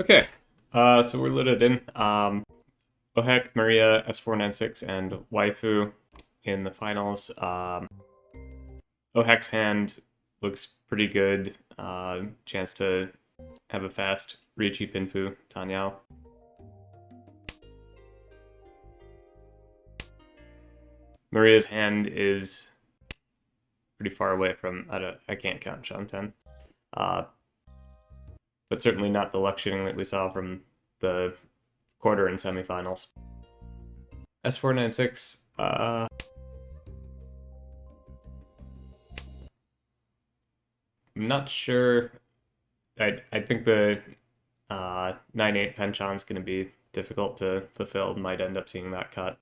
Okay, so we're loaded in. Ohek, Maria, S496, and Waifu in the finals. Ohek's hand looks pretty good. Chance to have a fast Riichi Pinfu Tanyao. Maria's hand is pretty far away from. I can't count Shanten. Uh, but certainly not the luck shooting that we saw from the quarter and semifinals. S496, I'm not sure. I think the 9-8 Penchant's going to be difficult to fulfill. Might end up seeing that cut.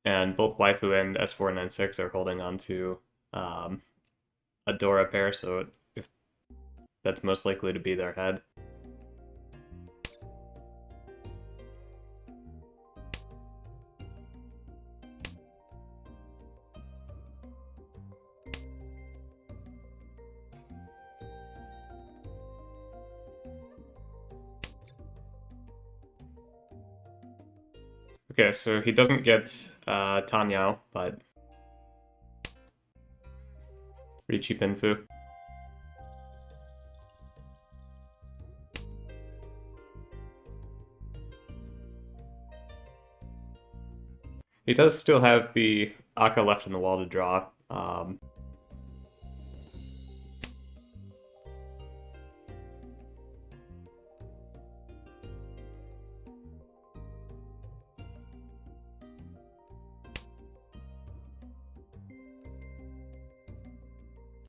And both Waifu and S496 are holding on to a Dora pair, so if that's most likely to be their head. Okay, so he doesn't get Tanyao, but Riichi Pinfu. He does still have the Aka left in the wall to draw.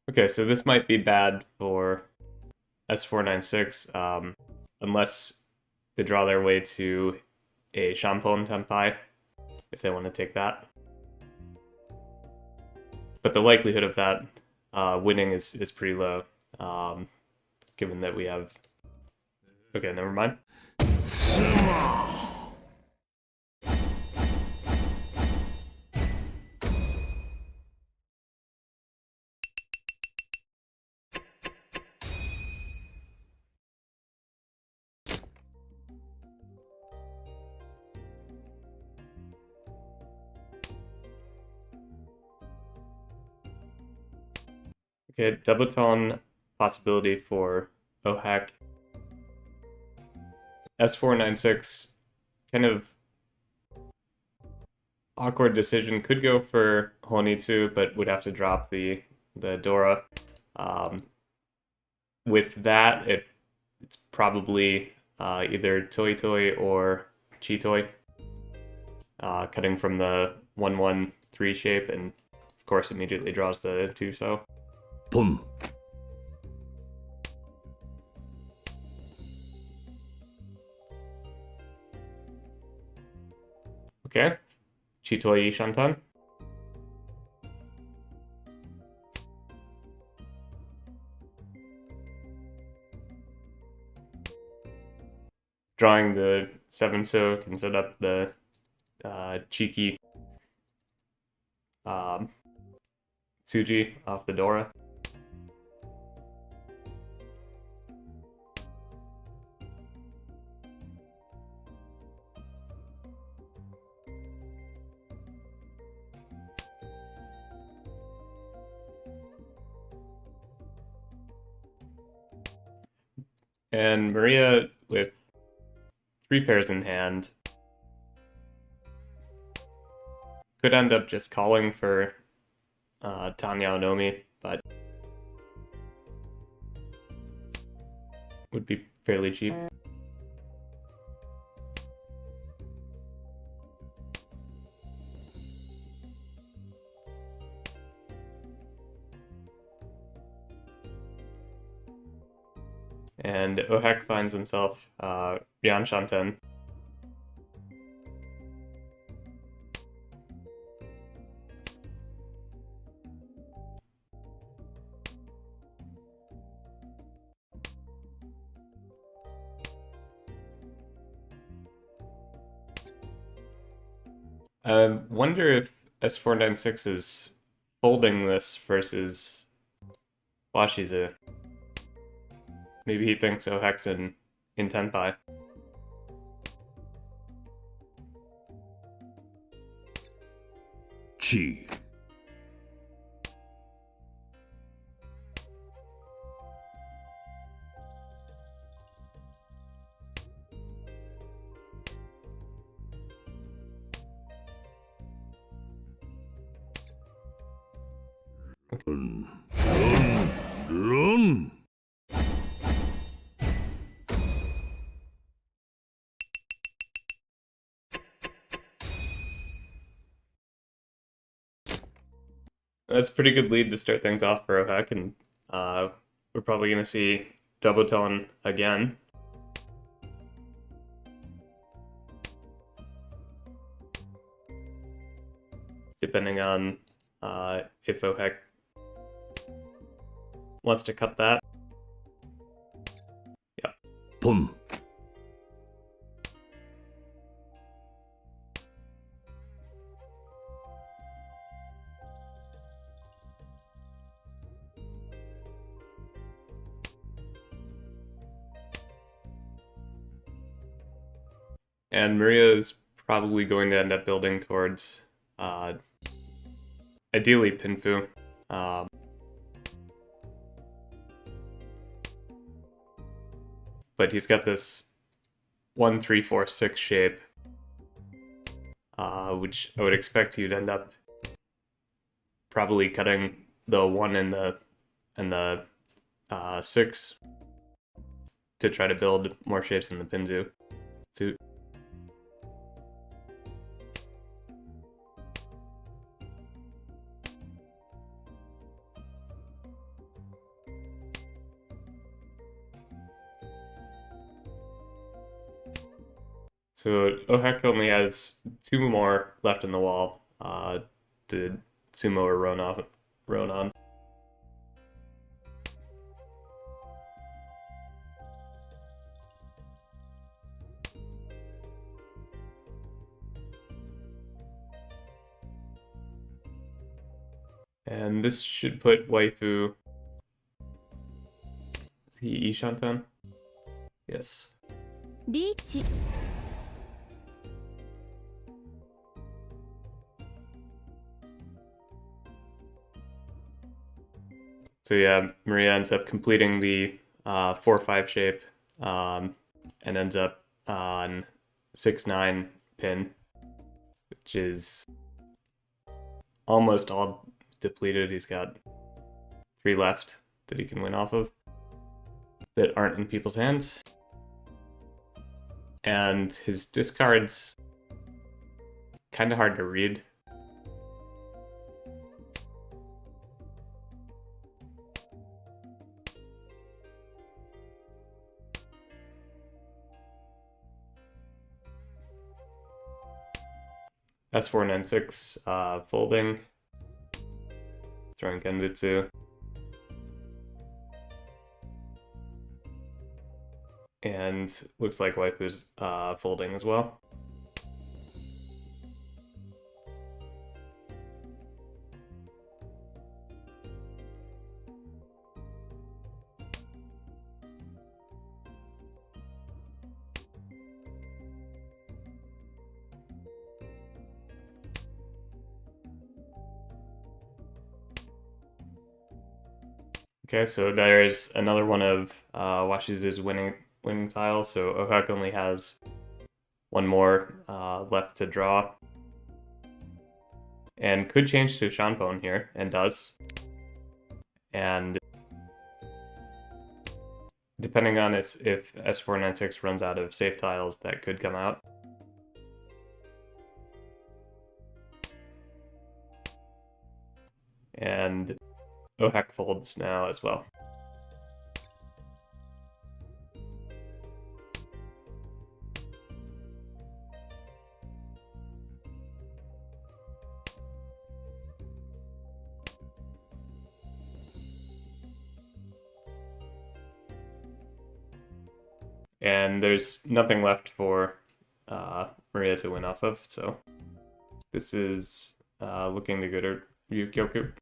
Okay, so this might be bad for S496, unless they draw their way to a Shampon Tenpai, if they want to take that. But the likelihood of that winning is pretty low, given that we have... Okay, never mind. Okay, double tone possibility for Ohak. S496, kind of awkward decision. Could go for Honitsu, but would have to drop the Dora. With that, it's probably either Toy Toy or Chitoi, cutting from the 1-1-3 shape, and of course immediately draws the 2 so. Boom. Okay, Chitoi Shantan. Drawing the 7 so can set up the cheeky Tsuji off the Dora. And Maria with 3 pairs in hand could end up just calling for Tanya Onomi, but would be fairly cheap. And Ohek finds himself Ryan Shanten. I wonder if S496 is folding this versus Washizu. Maybe he thinks Ohek's in Tenpai. Chi. Run. That's a pretty good lead to start things off for Ohek, and we're probably going to see double tone again. Depending on if Ohek wants to cut that. Yeah. Pun. And Maria is probably going to end up building towards ideally Pinfu. But he's got this 1, 3, 4, 6 shape, which I would expect you'd end up probably cutting the 1 and the 6 to try to build more shapes in the Pinzu suit. So Ohek only has 2 more left in the wall to sumo or Ronan. And this should put waifu. Is he Ishantan? Yes. Riichi. So yeah, Maria ends up completing the 4-5 shape and ends up on 6-9 pin, which is almost all depleted. He's got 3 left that he can win off of that aren't in people's hands. And his discard's kind of hard to read. S496 folding, throwing Genbutsu, and looks like waifu's folding as well. Okay, so there is another one of Washizu's winning tiles. So Ohek only has 1 more left to draw, and could change to Shanpon here, and does. And depending on if S496 runs out of safe tiles, that could come out. And Ohek folds now as well. And there's nothing left for Maria to win off of, so this is looking to good or Ryukyoku.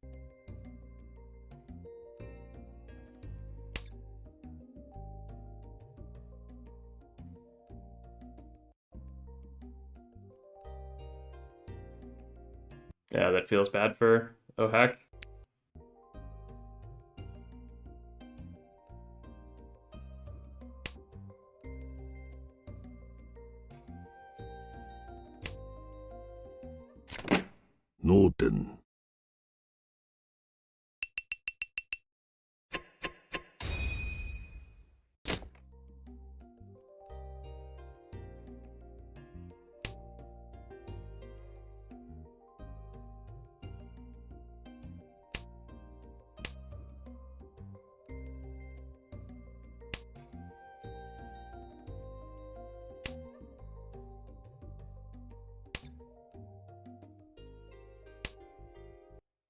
Yeah, that feels bad for Ohak. No ten.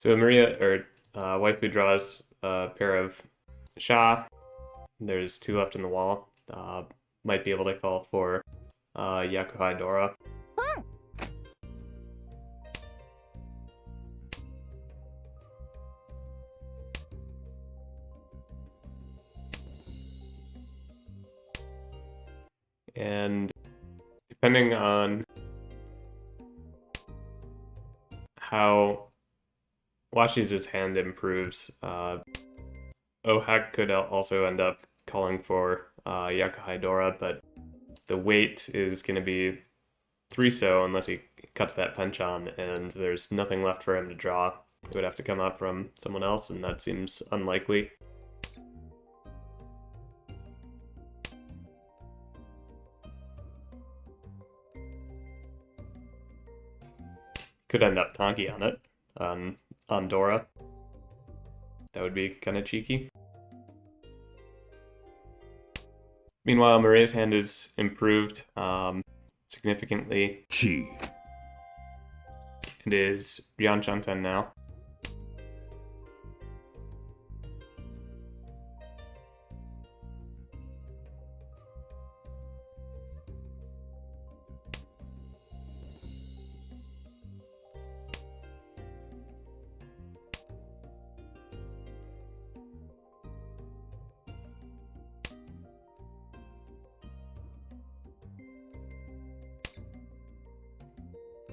So Maria, or waifu draws a pair of Sha. There's two left in the wall. Might be able to call for Yakuhai Dora. And depending on how Washizu's hand improves, Ohak could also end up calling for Yakuhai Dora, but the weight is going to be 3-so unless he cuts that punch on, and there's nothing left for him to draw. It would have to come up from someone else, and that seems unlikely. Could end up Tonki on it, on Dora. That would be kind of cheeky. Meanwhile, Maria's hand is improved significantly. Chi. It is Ryan Chanten now.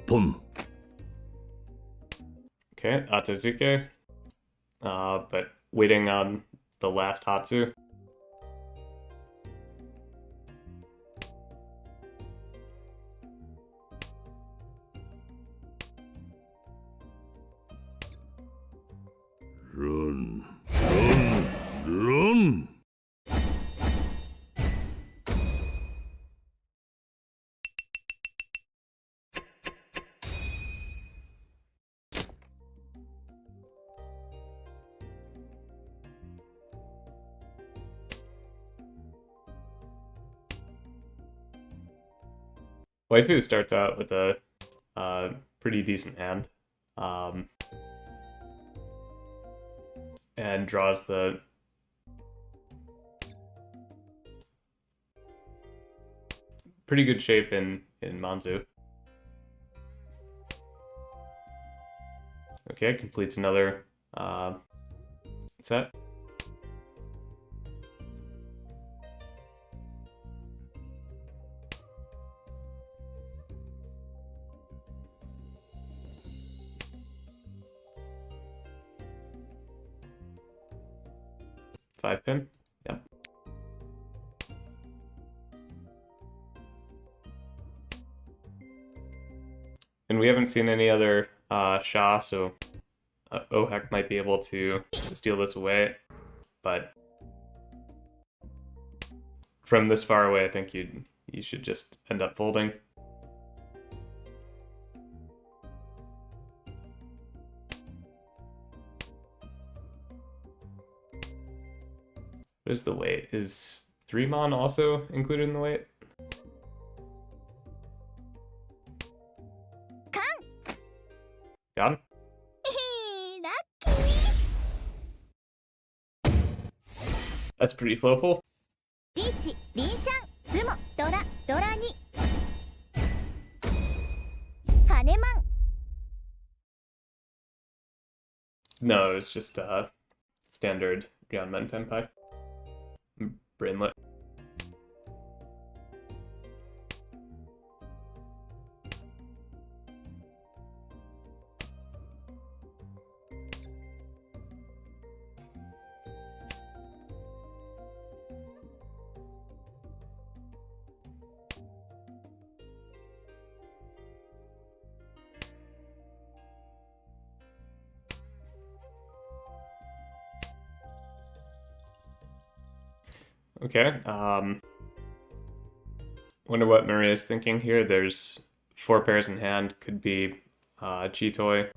Pon. Okay, Atsuzuke. But waiting on the last Hatsu. Run. Run. Run. Waifu starts out with a pretty decent hand. And draws the pretty good shape in Manzu. Okay, completes another set. Five pin. Yep. And we haven't seen any other Sha, so Ohak might be able to steal this away. But from this far away, I think you should just end up folding. What is the weight? Is 3-mon also included in the weight? Got him? That's pretty flowful. Riichi, Rinshan, Sumo, Dora, Dora ni. Haneman. No, it was just standard Gyanmen Tenpai. Brainlet. Okay. Wonder what Maria's thinking here. There's 4 pairs in hand. Could be Chitoi.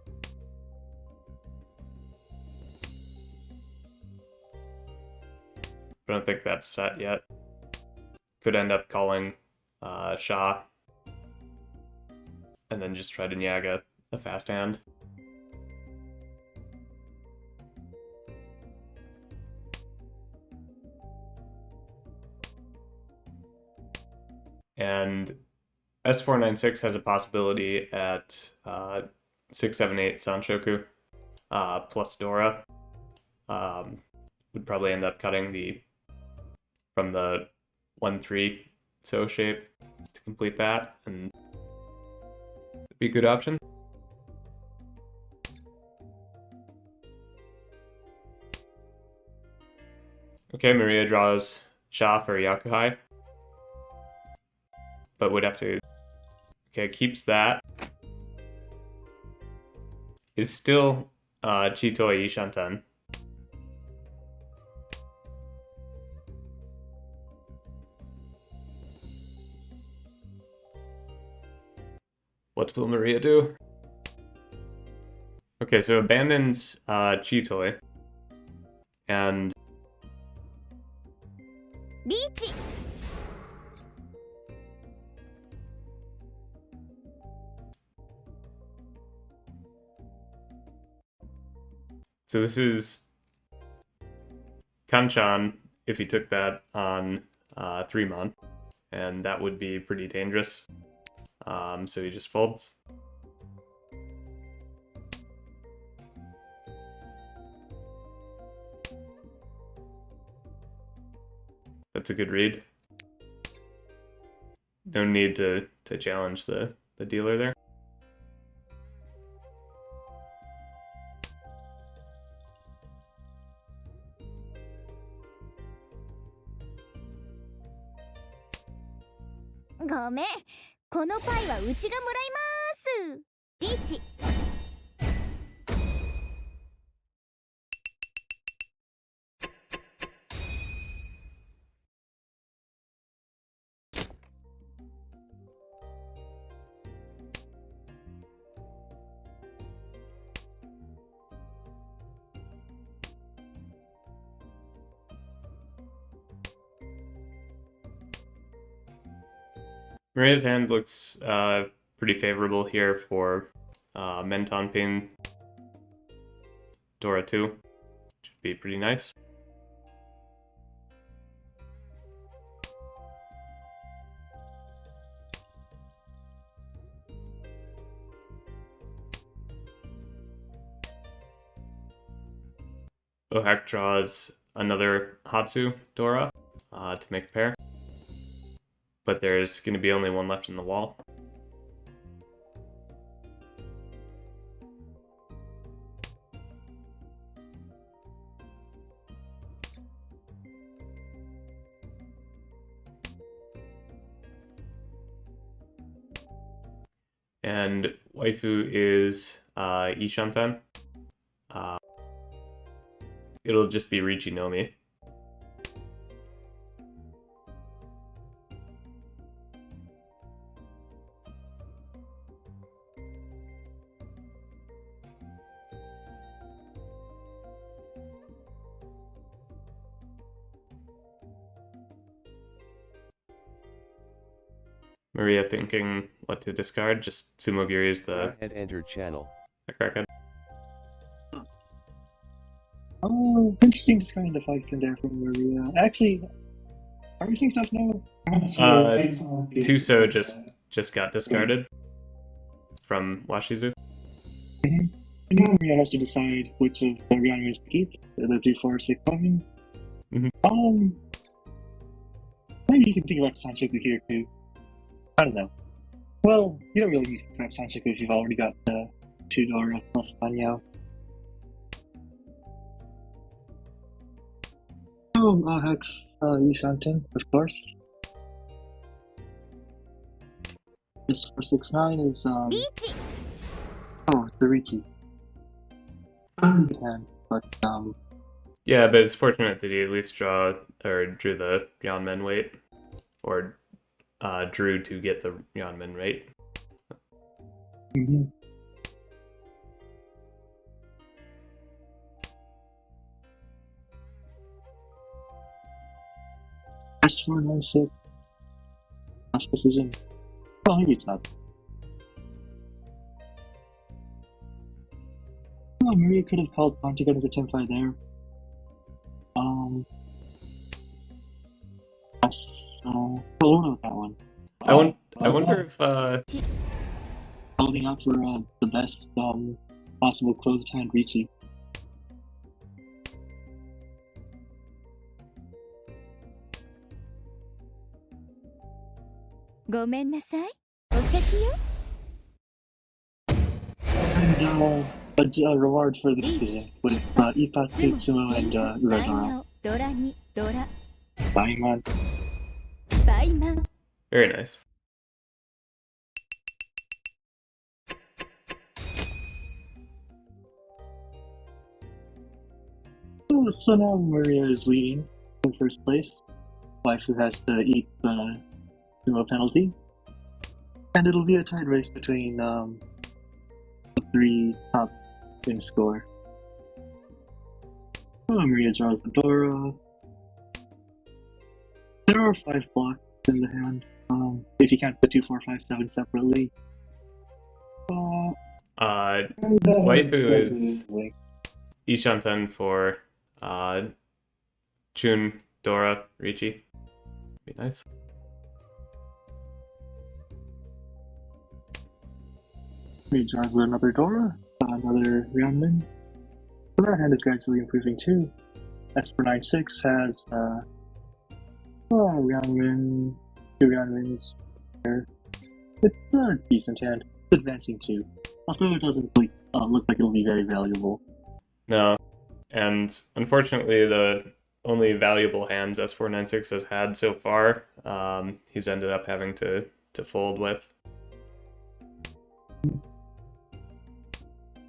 I don't think that's set yet. Could end up calling Shah. And then just try to Nyaga a fast hand. And S496 has a possibility at 678 Sanshoku plus Dora. Would probably end up cutting from the 1-3 so shape to complete that, and it'd be a good option. Okay, Maria draws Shah for Yakuhai. But would have to... Okay, keeps that. Is still Chitoi Ishanten. What will Maria do? Okay, so abandons Chitoi. And... Riichi. So this is Kanchan if he took that on 3-mon, and that would be pretty dangerous. So he just folds. That's a good read. No need to challenge the dealer there. Goめん、このパイはうちがもらいます。リーチ。Maria's hand looks pretty favorable here for Mentonpin Dora 2. Should be pretty nice. Ohak draws another Hatsu Dora to make a pair. But there's going to be only one left in the wall. And waifu is Ishanten. It'll just be Riichi no Mi. Maria thinking what to discard, just Sumogiri is the Had entered channel. crackhead. Oh, interesting discarding the 5 pin there from Maria. Actually, are we seeing stuff now? Tuso just got discarded from Washizu. Now Maria has to decide which of the reanimates to keep. The 3, 4, 6, 7. Maybe you can think about Sanchoku here too. I don't know. Well, you don't really need to think about Sanchoku if you've already got the 2 Dora plus Sanyao. Oh, Hex Yushanten, of course. This 469 is リーチ。 oh, it's the Riichi. Good hands, but Yeah, but it's fortunate that he at least drew the Yeonmin weight, or drew to get the Yeonmin rate. Mm-hmm. S496. Tough decision. Well, maybe it's not. Oh, Maria could have called Pawn to get into Team 5 there. Yes, we'll know that one. I wonder if Holding out for the best possible closed hand Riichi. And a reward for the decision with Ipa, Tsumo, and Uradora. Baiman. very nice. So now Maria is leading in first place. Waifu has to eat the sumo penalty. And it'll be a tied race between the three top in score. Oh, Maria draws the Dora. There are 5 blocks in the hand. If you count the 2, 4, 5, 7 separately. Waifu is Ishanten for Chun, Dora, Riichi. Be nice. Maria draws another Dora, another Ryunmin. So that hand is gradually improving too. S496 has Ryunmin, 2 Ryunmins there. It's a decent hand. It's advancing too. Although it doesn't really, look like it'll be very valuable. No, and unfortunately, the only valuable hands S496 has had so far, he's ended up having to fold with.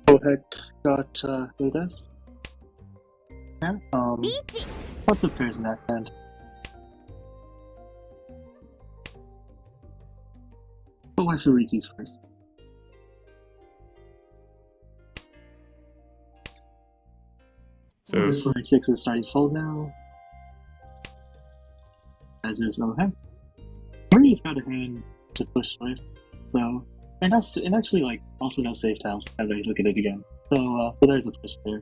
Ohek got Hades. Yeah, lots of pairs in that hand. But why should Riichi's first? So This 46 is starting to fold now. As is Ohek. Maria's got a hand to push with, so and actually like also no safe tiles as I look at it again. So there's a push there.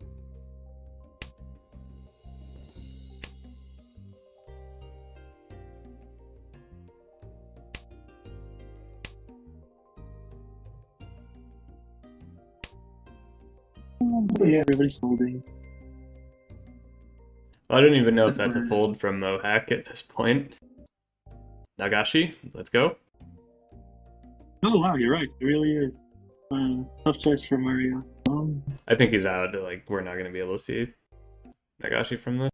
Yeah, everybody's folding. I don't even know if that's a fold from Mohak at this point. Nagashi, let's go. Oh wow, you're right. It really is. Tough choice for Maria. I think he's out. Like, we're not going to be able to see Nagashi from this.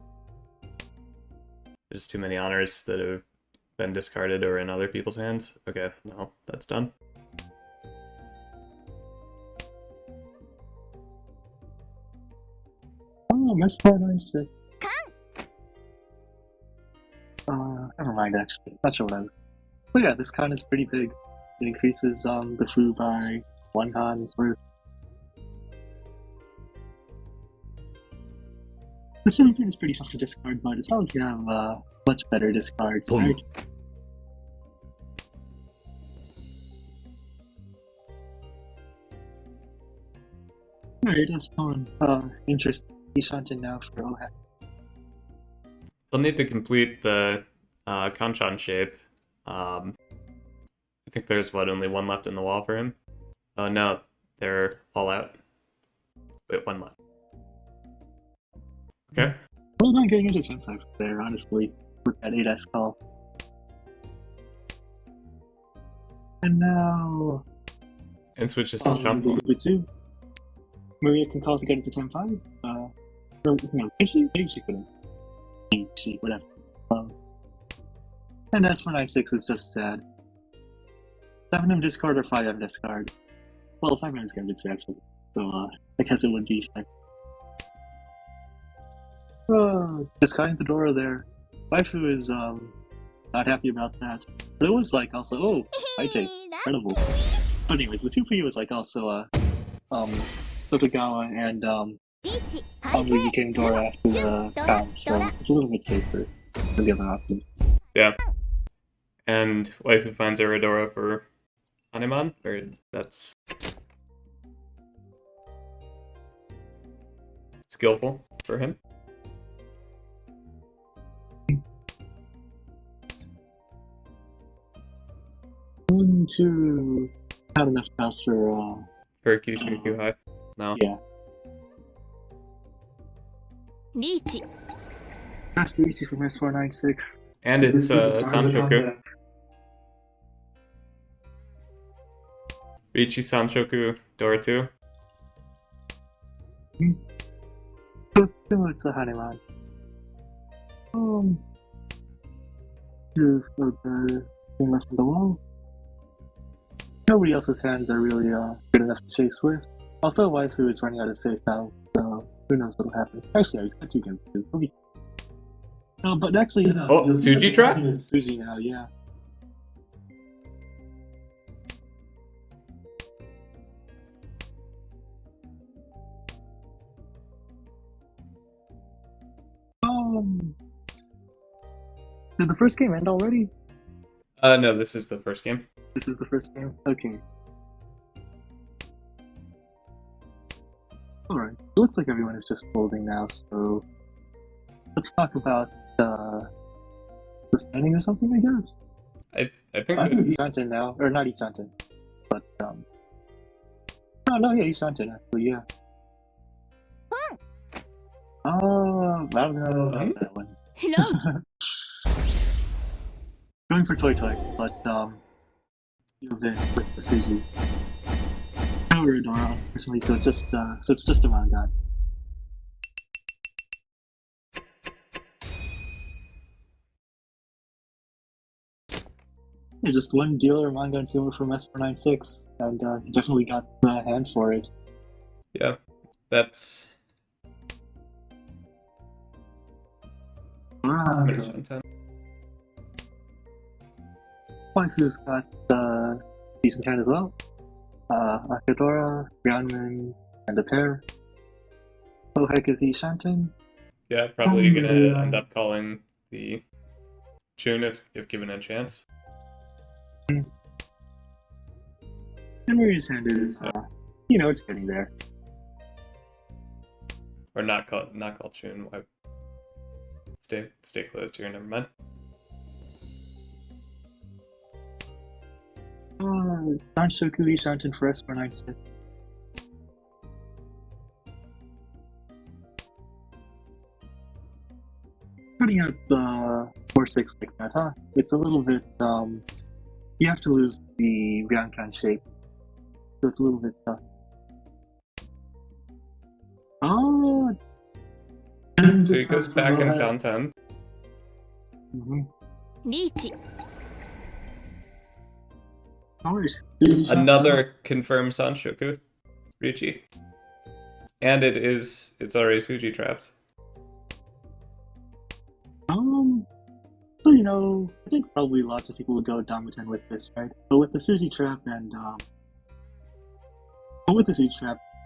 There's too many honors that have been discarded or in other people's hands. Okay, no, that's done. Oh, missed part I said. Never mind actually. Not sure what I was. But yeah, this con is pretty big. It increases the foo by 1 Han's worth. The silver is pretty tough to discard, but it's probably you have much better discards, Boom. right? Alright, that's fun. Interesting. Ishanten now for Ohak. He'll need to complete the Kanchan shape. I think there's, only 1 left in the wall for him? Oh no, they're all out. Wait, 1 left. Okay. Well, not getting into 10-5 there, honestly, with that 8S call. And now... And switches to jump. Butsu. Maria can call to get into 10-5. No, could she? Maybe she couldn't. Maybe she, whatever. And S496 is just sad. 7M discard or 5M discard? Well, 5M is gonna be 2 actually. So, I guess it would be fine. Discarding Fedora there. Waifu is not happy about that. But it was like also, oh, I take incredible. But anyways, the two for you was like also Totogawa and リーチ probably became Dora after the pound, so it's a little bit safer than the other options. Yeah. And waifu finds a Redora for Hanemon, or that's skillful for him. One, two, not enough spouse for For Kyushu Kyuhai. No. yeah. リーチ That's Riichi from S496. And it's Sanshoku. Riichi Sanshoku Dora 2. Similar to Hanemon. Two for the thing left on the wall. Nobody else's hands are really good enough to chase with. Although Waifu is running out of safe now, so who knows what'll happen. Actually, he's got two games too. No, but actually, no. Oh, Tsuji trap? Tsuji now, yeah. Did the first game end already? No, this is the first game. This is the first game? Okay. Alright, it looks like everyone is just folding now, so let's talk about the standing or something, I guess. I think I that, think Ishanten now, or not Ishanten, but yeah, Ishanten actually, yeah. Oh, I don't know about that one. ロン Going for Toy Toy, but deals in with the Suzu. No Redora, unfortunately, so it's just a manga. Yeah, just one dealer manga and two from S496, and he definitely got the hand for it. yeah, that's Ah, Shanten. Waifu's got decent hand as well. Akadora, Ryanman, and a pair. Oh heck is Ishanten? Yeah, probably gonna end up calling the Chun if given a chance. Henry's hand is, it's getting there. Or not call Chun. Why? Stay closed here. Never mind. Sanshoku Ishanten for S496. Putting out the 4-6 like that, huh? It's a little bit, you have to lose the Ryankan shape. So it's a little bit tough. Oh! So he goes back in Shanten. Mm-hmm. リーチ Alright. Another confirmed Sanshoku, Riichi. And it's already Tsuji trapped. So I think probably lots of people would go Damuten with this, right? But with the Suji trap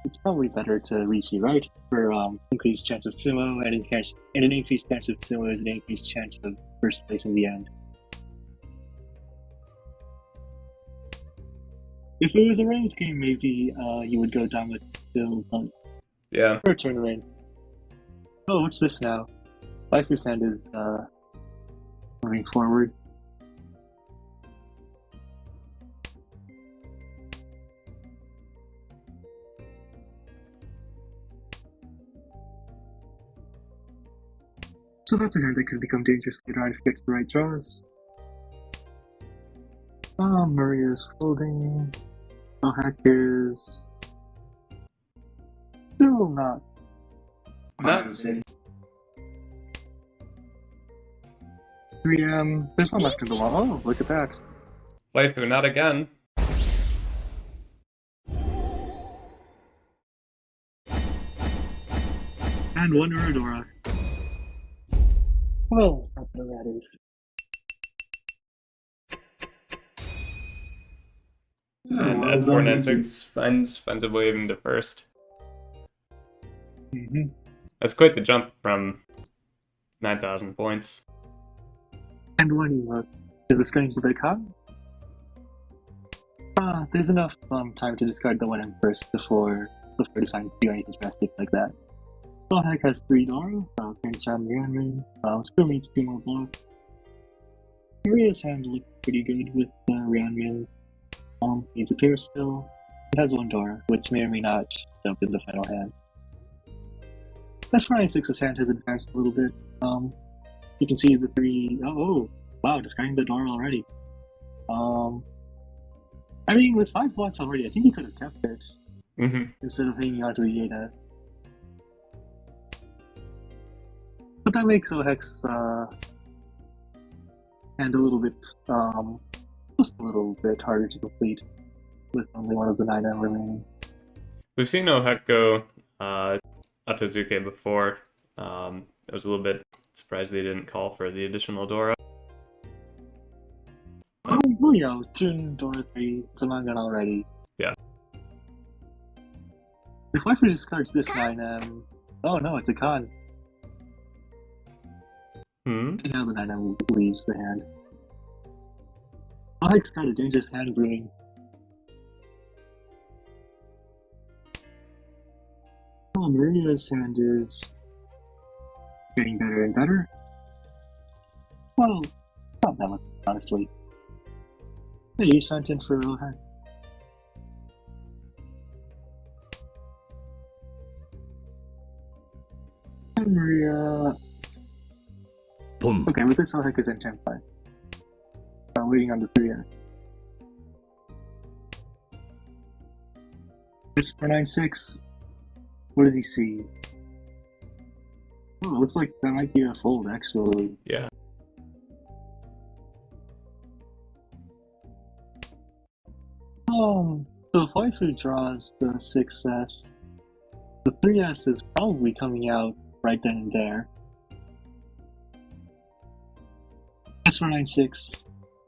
it's probably better to Riichi, right? For increased chance of sumo and an increased chance of sumo is an increased chance of first place in the end. If it was a ranked game, maybe you would go down with still, but Yeah. for a tournament. Oh, what's this now? Waifu's hand is moving forward. So that's a hand that could become dangerous later on if it gets the right draws. Maria's folding. Heck is still not. Not 3M. There's one left in the wall. Oh, look at that. waifu, not again. And one Uradora. Well, not that that is. And Well done, Riichi. S496 finds a way into first. Mm-hmm. That's quite the jump from 9,000 points. And when you look, is this going to be cut? There's enough time to discard the one in first before deciding to do anything drastic like that. Heck has 3 Doro, Prince John Ryanman, still needs 2 more blocks. Maria's hand looks pretty good with Ryanman. Needs a pair still. It has 1 Dora, which may or may not jump in the final hand. S496's hand has advanced a little bit. You can see the 3. Oh, wow, discarding the Dora already. I mean, with 5 blocks already, I think he could have kept it instead of hanging on to the Yeda. But that makes Ohek's hand a little bit, just a little bit harder to complete with only one of the 9M remaining. We've seen Ohek go Atazuke before. I was a little bit surprised they didn't call for the additional Dora. Well, you know, Jun, Dora 3, it's a Mangan already. Yeah. If Waifu discards this 9M... Oh no, it's a Khan. And now the 9M leaves the hand. Ohek's got a dangerous hand brewing. Oh, Maria's hand is getting better and better. Well, not that much, honestly. Hey, you sent in for Ohek. And Maria... Pon. Okay, with this Ohek is in 10-5. I'm waiting on the 3S. This 496. What does he see? Oh, it looks like that might be a fold, actually. Yeah. Oh, so if Waifu draws the 6S, the 3S is probably coming out right then and there. S496,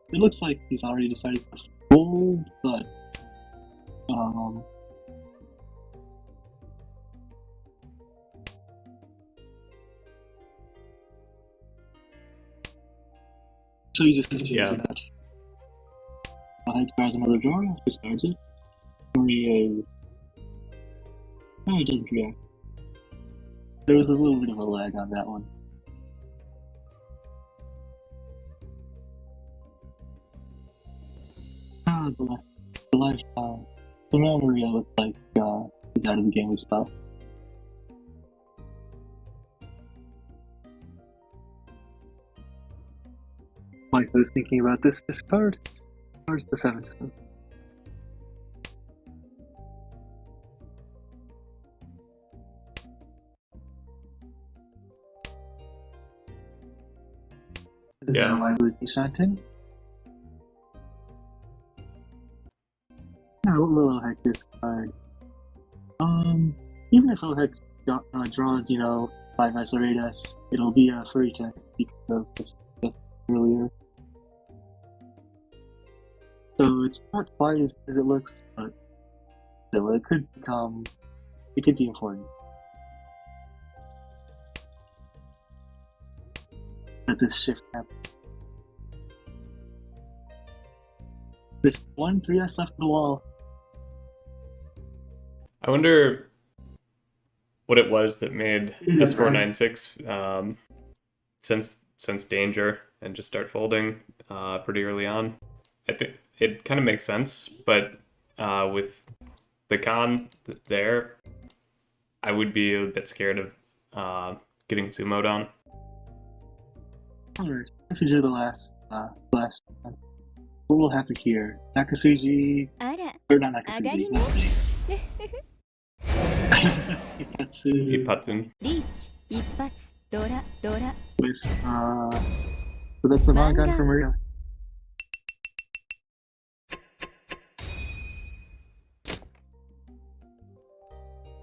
it looks like he's already decided to fold, but so he just continues with that. Ohek draws another draw, discards it. Maria... Oh, it doesn't react. There was a little bit of a lag on that one. The life, so now Maria looks like he's out of the game as well. Mike was thinking about this card. Where's the 7 stone? Yeah. Why would he shot in? Yeah, what will Ohek discard? Even if Ohek draws, 5S or 8S, it'll be a free check because of this earlier. So it's not quite as good as it looks, but still, it could be important. That this shift happens. There's 1 3S left in the wall. I wonder what it was that made S496 sense danger and just start folding pretty early on. I think it kind of makes sense, but with the con there, I would be a bit scared of getting sumoed on. Alright, if you do the last one. What will happen here? Nakasuji... あら Or not 上がり Nakasuji. ね Ipatsu Ipatsun. リーチ一発ドラ with, so that's the Mangan Manga. for Maria.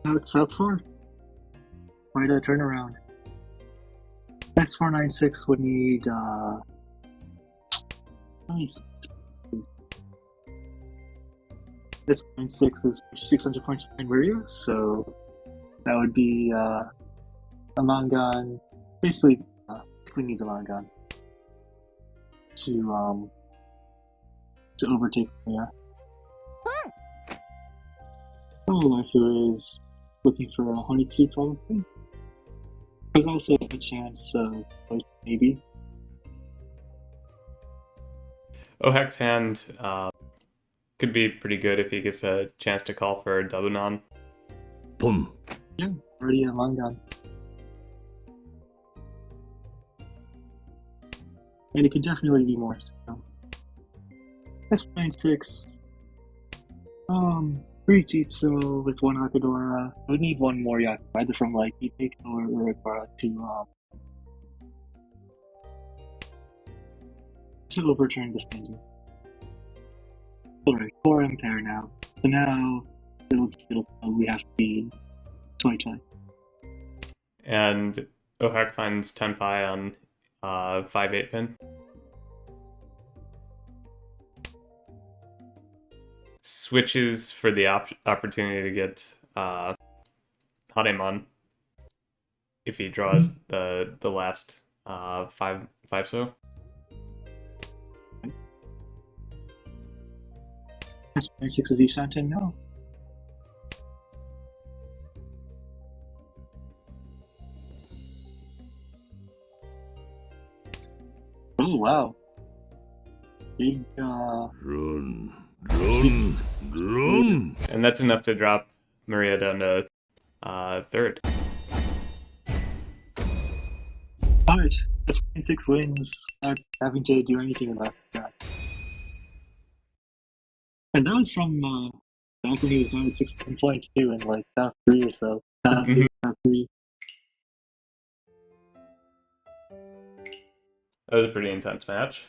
Now it's South 4. Quite a turnaround. S496 would need let me see. S496 is 600 points behind Mario, so that would be a Mangan. Basically needs a Mangan to overtake Maria. Waifu is looking for a Honitsu probably. There's also a chance of maybe. Ohek's hand could be pretty good if he gets a chance to call for Dabunon. ポン Yeah, already a Mangan. And it could definitely be more. So. S96. Riichi with one Akadora. I would need one more Yaku, either from like Ipek or Uragara to overturn the standing. Alright, 4 Ampere now. So now it'll probably have to be Toy Toy. And Ohak finds Tenpai on 5-8 pin. Switches for the opportunity to get Hanemon if he draws the last 5 so. S26 is Ishanten? No. Oh, wow. Big, ロンロン And that's enough to drop Maria down to 3rd. Alright, S26 wins without having to do anything about that. And that was from back when he was down at 16 points too, in like top 3 or so. Top 3. That was a pretty intense match.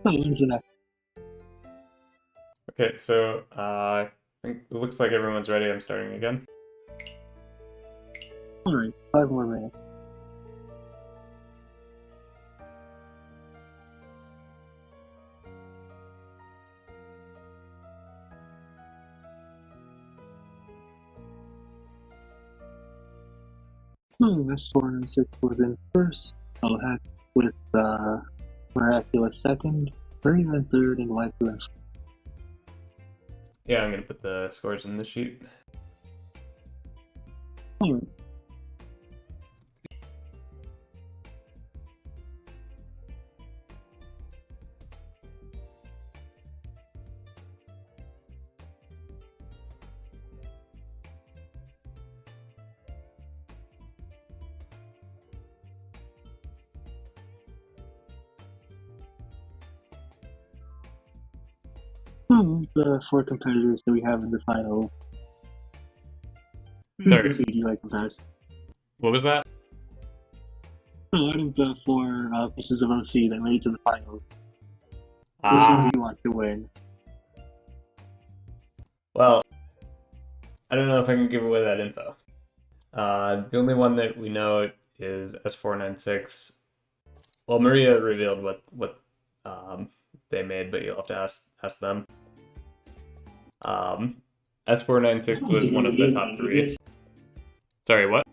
Oh, when's the next? Okay, so I think it looks like everyone's ready. I'm starting again. Alright, 5 more minutes. S4 and 6 would have been first. I'll have with Miraculous second, Maria in third, and Waifu in fourth. Yeah, I'm gonna put the scores in the sheet. Alright. The 4 competitors that we have in the final. Sorry. Who do you like the best? What was that? So out of the 4 pieces of OC that made it to the final, which one do you want to win? Well, I don't know if I can give away that info. The only one that we know is S496. Well, Maria revealed what they made, but you'll have to ask them. S496 was one of the top 3. Sorry, what?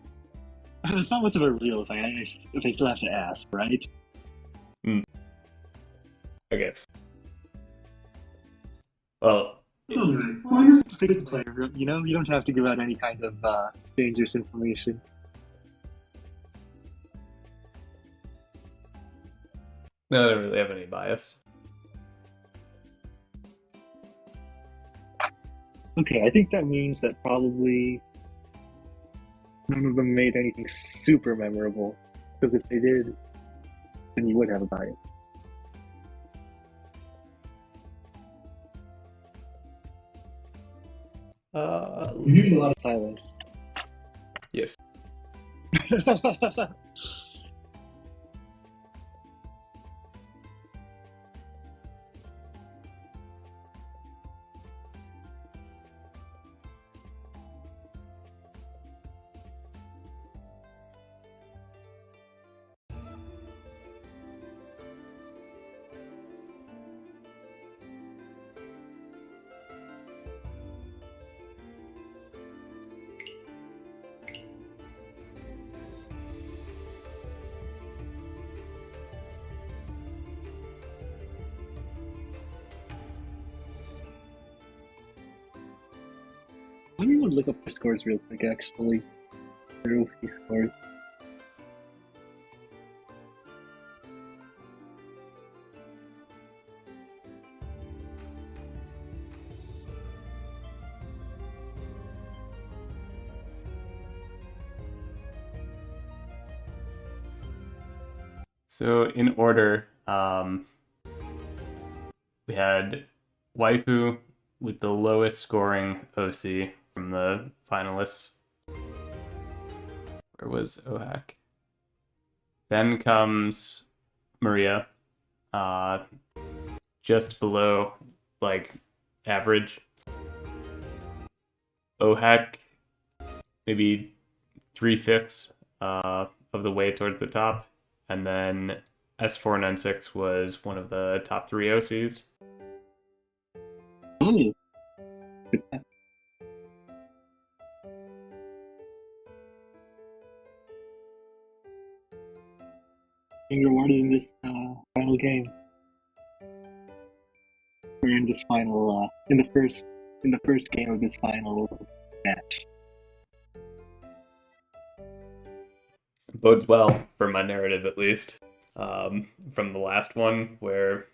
It's not much of a real thing if I still have to ask, right? I guess. Well, Well, I guess big player, you know, you don't have to give out any kind of dangerous information. no, I don't really have any bias. Okay, I think that means that probably none of them made anything super memorable. Because if they did, then you would have a bias. You use a lot of silence. Yes. Let me look up their scores real quick, actually. Their OC scores. So in order, we had Waifu with the lowest scoring OC from the finalists. Where was Ohak? Then comes Maria, just below like average. Ohak, maybe 3/5 of the way towards the top, and then S496 was one of the top 3 OCs. Oh. Being rewarded in this final game. Or in this final in the first game of this final match. Bodes well for my narrative, at least. From the last one, where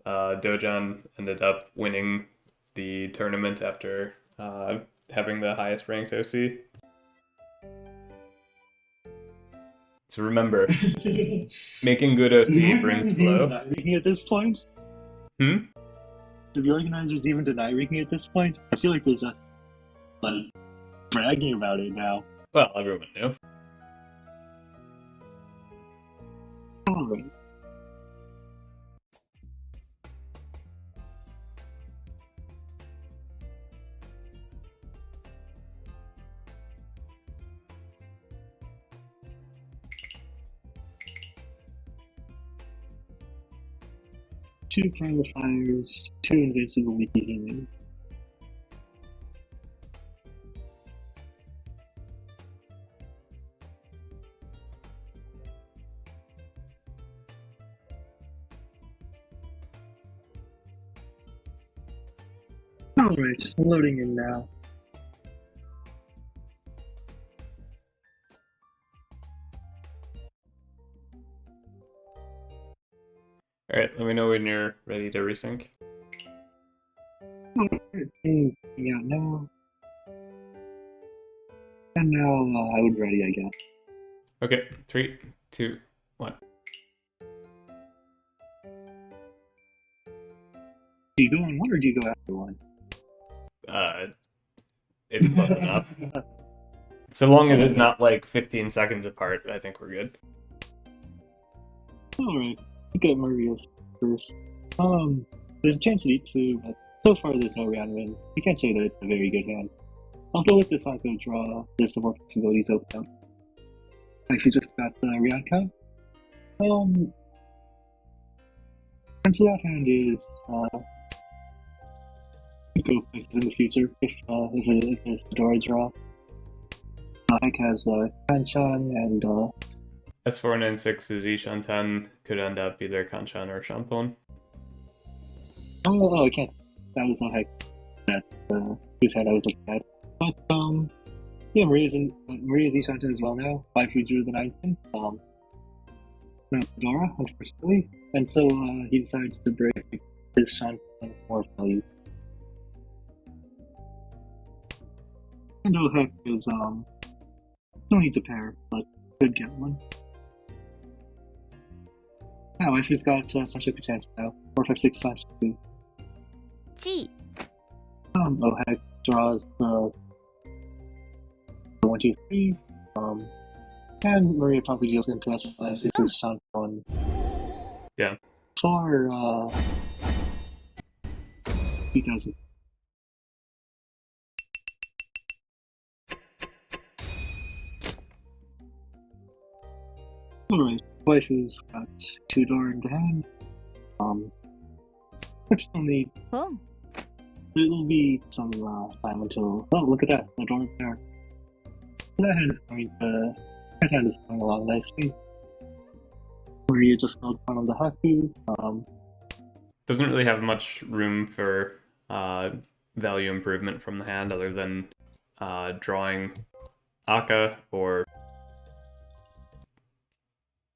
Dojan ended up winning the tournament after having the highest ranked OC. So remember, making good OC brings flow. Deny Riichi at this point? Hmm? Do the organizers even deny Riichi at this point? I feel like they're just like bragging about it now. Well, everyone knew. Alright. Two primal fires, two invincible weakening. Alright, loading in now. Alright, let me know when you're ready to resync. Yeah, now. And now I would ready, I guess. Okay, 3, 2, 1. Do you go on one or do you go after one? It's close enough. So long as it's not like 15 seconds apart, I think we're good. Alright, look at Maria's first. There's a chance to eat two, but so far there's no round win. You can't say that it's a very good hand. Although with the Sanko draw, there's some more possibilities open up. I actually just got the round count. And so that hand is go places in the future if it is the Dora draw. Heck has Kanchan and S496's Ishan 10 could end up either Kanchan or Shampon. I can't. That was not Heck that whose hand I was looking at. But yeah, Maria's Ishan 10 as well now. Waifu drew the 9th. Not Dora, unfortunately, and so he decides to break his Shan more value. And Heck is Don't need a pair, but could get one. Yeah, waifu's got such a good chance now. 456/2. 地 Oh heck, draws the 1, 2, 3. And Maria probably deals into S5 since Sean on. Yeah. For he doesn't. Alright, waifu's got 2 door in the hand. Which still need. ほん It'll be some time until. Oh, look at that! The door there. That hand is going to. That hand is going along nicely. Maria just held one on the Haku. Doesn't really have much room for value improvement from the hand other than drawing Aka or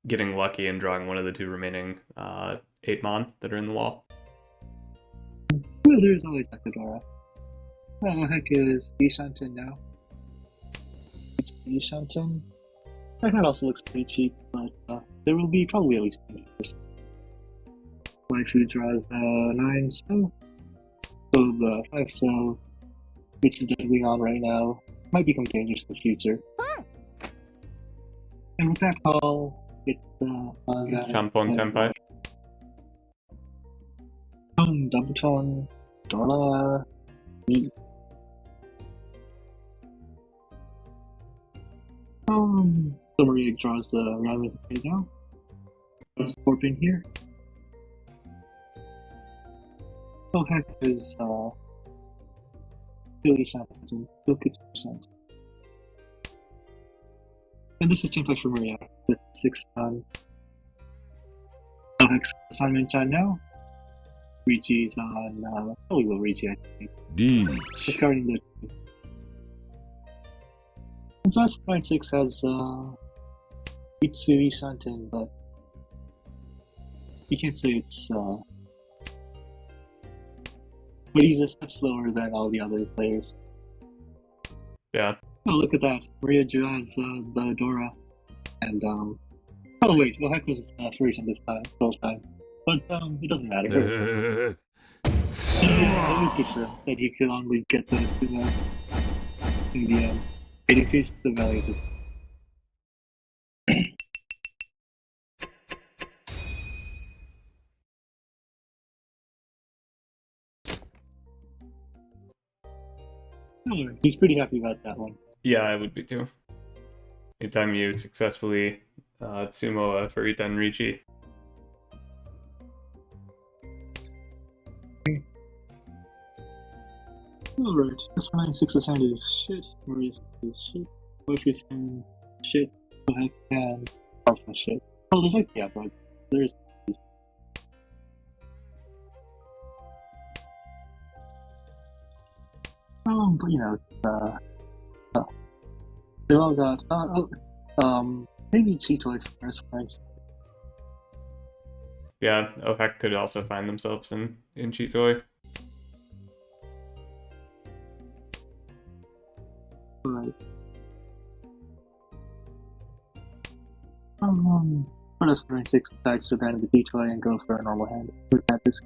getting lucky and drawing one of the 2 remaining 8 mon that are in the wall. Well, there's always Akadora. Oh, heck is Ishanten now. It's Ishanten. That hand also looks pretty cheap, but there will be probably at least 20%. Waifu draws 9 so. So the 5 so, which is definitely on right now, might become dangerous in the future. And with that call, it's Champon Tenpai. Double tone, Dora, so Maria draws the ramen right now. 4 pin here. Oh heck is Billy Shanton, still 6%. And this is team play for Maria with 6 on. Oh heck's assignment on now. Riichi's on probably will Riichi, I think. Riichi. Discarding the. And so S.6 has Itsui Shanten, but you can't say it's but he's a step slower than all the other players. Yeah. Oh, look at that. Maria Ju has the Dora. And, oh wait, well, heck was Furishan this time, both time. But, it doesn't matter. It always good for him that he could only get the in the end. It increased the value of his. He's pretty happy about that one. Yeah, I would be too. Anytime you successfully sumo a Furita and Riichi. Alright, this 96's hand is shit. Maria's hand is shit. Waifu's hand shit. The heck and also shit. Oh, there's like, yeah, but there's. But you know, they all got, maybe Cheetoy first price. Yeah, Ohek could also find themselves in Chisoi. Right. What else for 6 decides to abandon the Cheetoy and go for a normal hand? Look at this.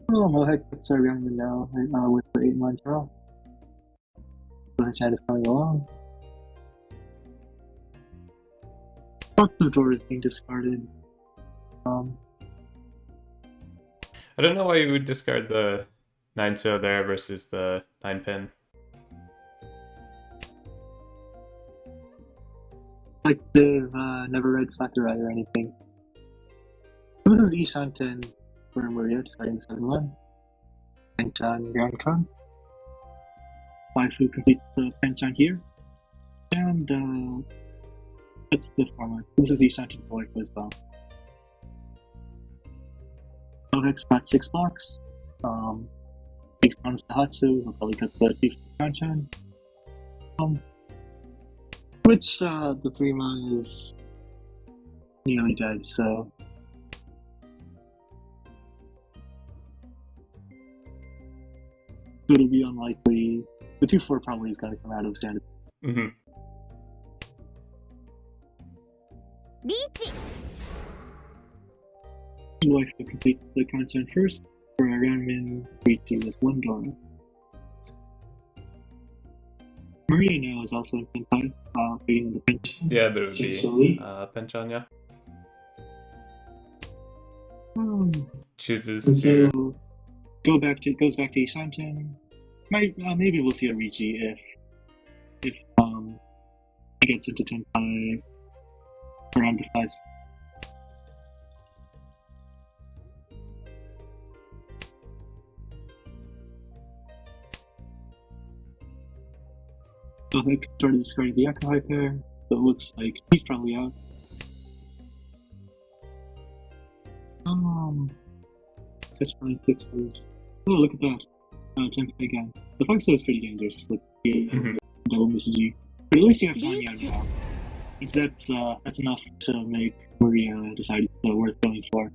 Oh, Mohawk puts our young now with the 8-month draw. So his hand is coming along. Lots of doors being discarded. I don't know why you would discard the 9-so there versus the 9-pin. Like they've never read Sakurai or anything. This is Ishanten for Maria, starting 7-1. Penchan Gyankon. Waifu completes the Penchan here. And that's the format. This is Ishanten for Waifu as well. Ohek's got 6 blocks. He runs the Hatsu, he'll probably get the Chief Penchan. Which the 3-mon is nearly dead, so. So it'll be unlikely. The 2-4 probably is going to come out of standard. Mm-hmm. リーチ Wife will complete the content first for Ramen Riichi with 1 Dora. Maria now is also in Senpai, beating the pinch. Yeah, but it would be Essentially. Penchon, yeah. Chooses And to. so goes back to Ishanten. Maybe we'll see a Riichi if he gets into Tenpai around the 5. So I started discarding the Yakuhai pair, so it looks like he's probably out. That's probably 6s. Oh, look at that. Tenpai again. The 5 is pretty dangerous, like double Misuji. But at least you have Tanya now. That's enough to make Maria decide it's worth going for.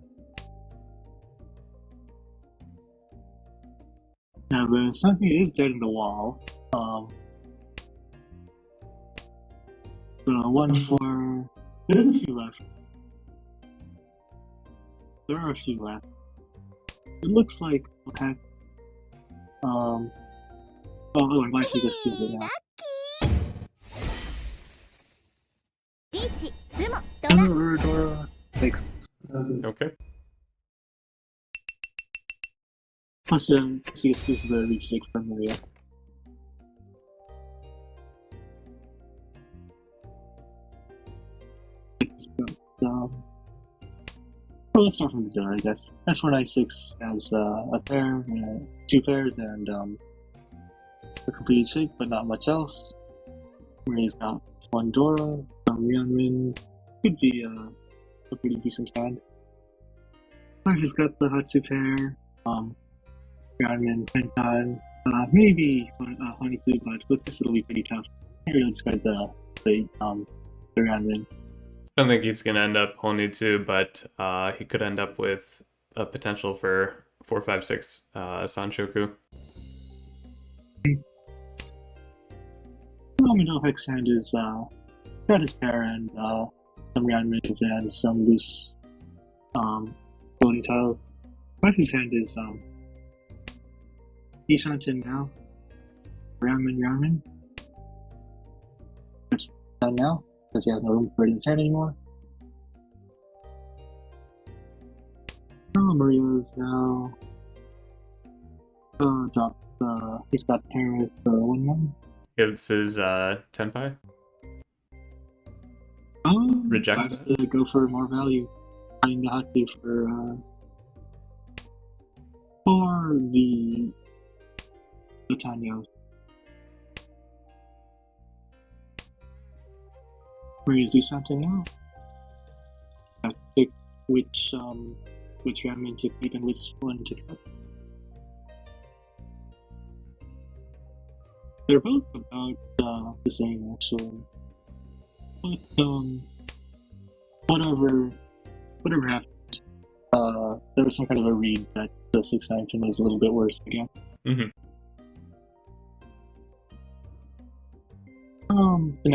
Now the Sunny is dead in the wall. The 1-4. There's a few left. There are a few left. It looks like okay. Oh, and why she just sees it now. リーチスモドラ Dora takes. Okay. Plus, she gets to use the reach stick from Maria. Well, let's start from the door, I guess. S496 has a pair, 2 pairs, and a complete shape, but not much else. Maria's got 1 Dora, some Rionmins. Could be a pretty decent hand. Marcia's got the Hatsu pair, Rionmin, Pentan, maybe Honeydew, but with this it'll be pretty tough. I really discard the Rionmin. I don't think he's going to end up Honitsu, but he could end up with a potential for 456 Sanshoku. Middle Hex hand is got his pair and some Rionmins and some loose floating tile. Marcia's hand is Ishanten now. Rionmin. That's done now, because he has no room for it in his hand anymore. Mario's now dropped he's got pair with the 1-1. Gives his Tenpai. Rejects I have to go for more value. Finding the Hatsu for the Tanyo. Where is Ishanten now? I have to pick which ramen to keep and which one to cut. They're both about the same, actually. But whatever happened, there was some kind of a read that the 6-9 was a little bit worse again. Mm-hmm. So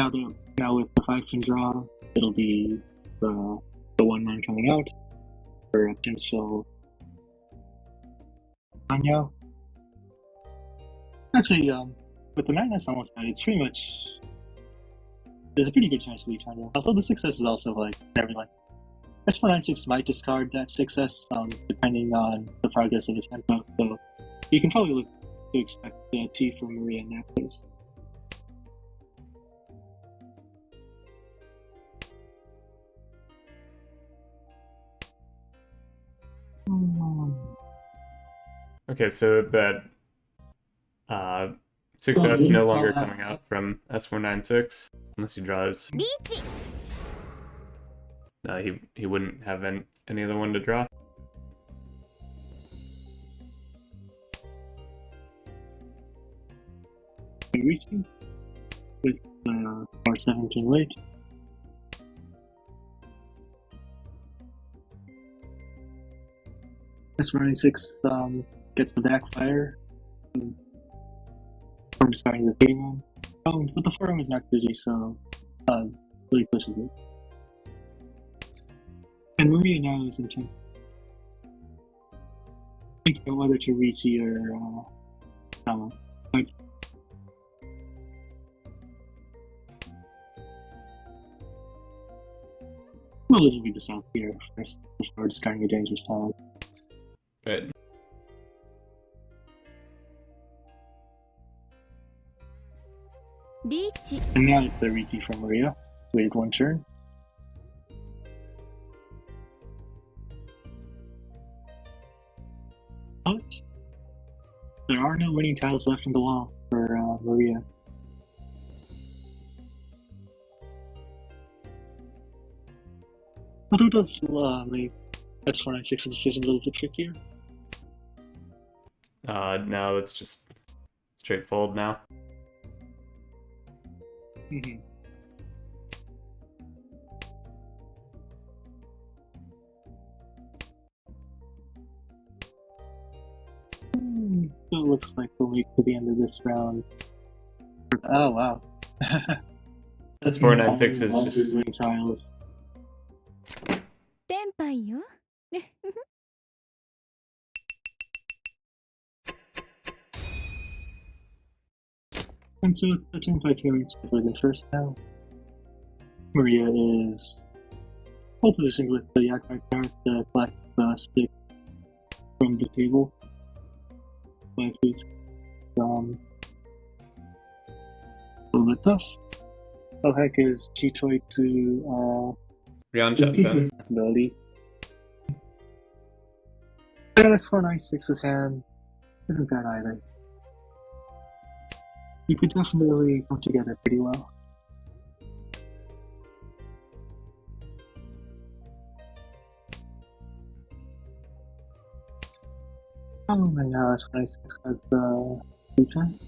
now with the 5-pin draw, it'll be the 1-9 coming out for a potential Tanyo. Actually, with the 9S almost out, it's pretty much there's a pretty good chance to be Tanyo. Although the 6S is also like everyone. S496 might discard that 6S depending on the progress of his tempo, so you can probably look to expect the T from Maria in that case. Okay, so that 6S no longer coming out from S496 unless he draws. リーチ No, he wouldn't have any other one to draw. Riichi with R17 weight. S96 gets the backfire. from starting the game on. But the forum is not Fuji, so really pushes it. And Maria now is in turn. Think about whether to Riichi or Sama. We'll leave the south here first before starting a dangerous side. Right. Riichi. And now it's the Riichi from Maria. Waited one turn. But there are no winning tiles left in the wall for Maria. Although it does make S496's decision a little bit trickier. No, it's just straightforward now. Mm-hmm. So it looks like we'll make to the end of this round. Oh wow. That's 496 is just winning tiles. テンパイよ。 And so the turn 5 humans was in first now. Maria is well positioned with the Yakmar card to collect the stick from the table. Life is a little bit tough. Oh heck is Chitoi to Ryan keep Chapman. responsibility. But S496's hand isn't bad either. You could definitely come together pretty well. Oh my god, S496 has the blueprint.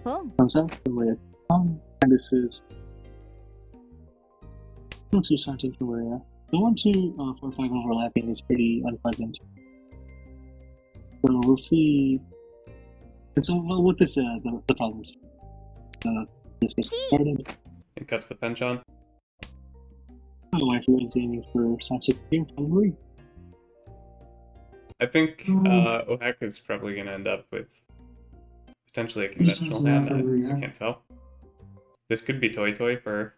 本。 Comes out with and this is 1-2 shunting for Maria. The 1-2 4-5 overlapping is pretty unpleasant. So we'll see. And so with this, the problems. This gets started. It cuts the pinch on. My wife was aiming for Sanchik here, probably. I think Ohak is probably going to end up with potentially a conventional hand. I can't tell. This could be Toy Toy for